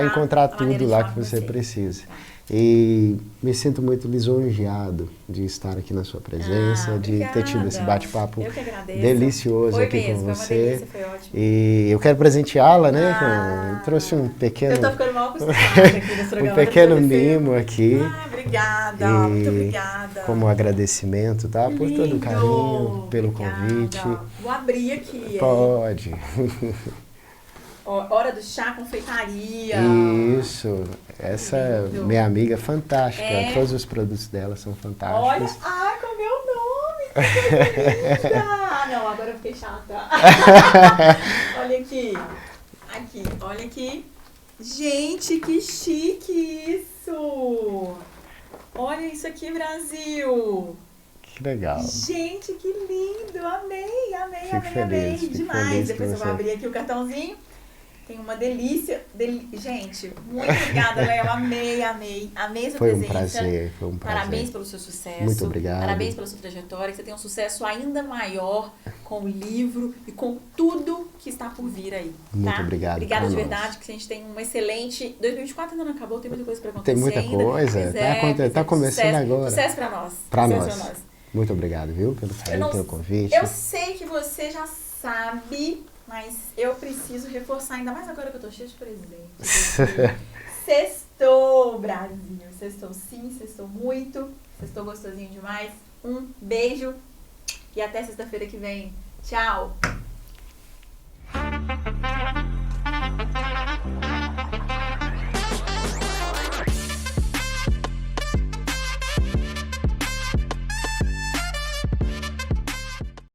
encontrar tudo lá que você precisa. E me sinto muito lisonjeado de estar aqui na sua presença, de ter tido esse bate-papo delicioso aqui com você. Foi ótimo. E eu quero presenteá-la, né? Eu trouxe um pequeno... Eu tô ficando mal acostumada aqui nesse programa. Um pequeno mimo aqui. Obrigada, muito obrigada. Como agradecimento, tá? Por todo o carinho, pelo convite. Vou abrir aqui. Pode. Hora do chá, confeitaria. Isso. Essa é minha amiga fantástica. Todos os produtos dela são fantásticos. Olha, com o meu nome. Que linda. Não, agora eu fiquei chata. Olha aqui. Olha aqui. Gente, que chique isso. Olha isso aqui, Brasil. Que legal. Gente, que lindo. Amei Fico demais. feliz Depois eu vou abrir aqui o cartãozinho. Tem uma delícia. Gente, muito obrigada, Léo. Amei sua presença. Foi um prazer. Parabéns pelo seu sucesso. Muito obrigado. Parabéns pela sua trajetória. Que você tenha um sucesso ainda maior com o livro e com tudo que está por vir aí. Muito obrigado. Obrigada de verdade, que a gente tem um excelente... 2024 ainda não acabou, tem muita coisa para acontecer. Tem muita coisa. Tá começando agora. Sucesso para nós. Para nós. Muito obrigado, viu, pelo carinho, pelo convite. Eu sei que você já sabe, mas eu preciso reforçar, ainda mais agora que eu tô cheia de presentes. Sextou, Brasil. Sextou sim, sextou muito. Sextou gostosinho demais. Um beijo e até sexta-feira que vem. Tchau!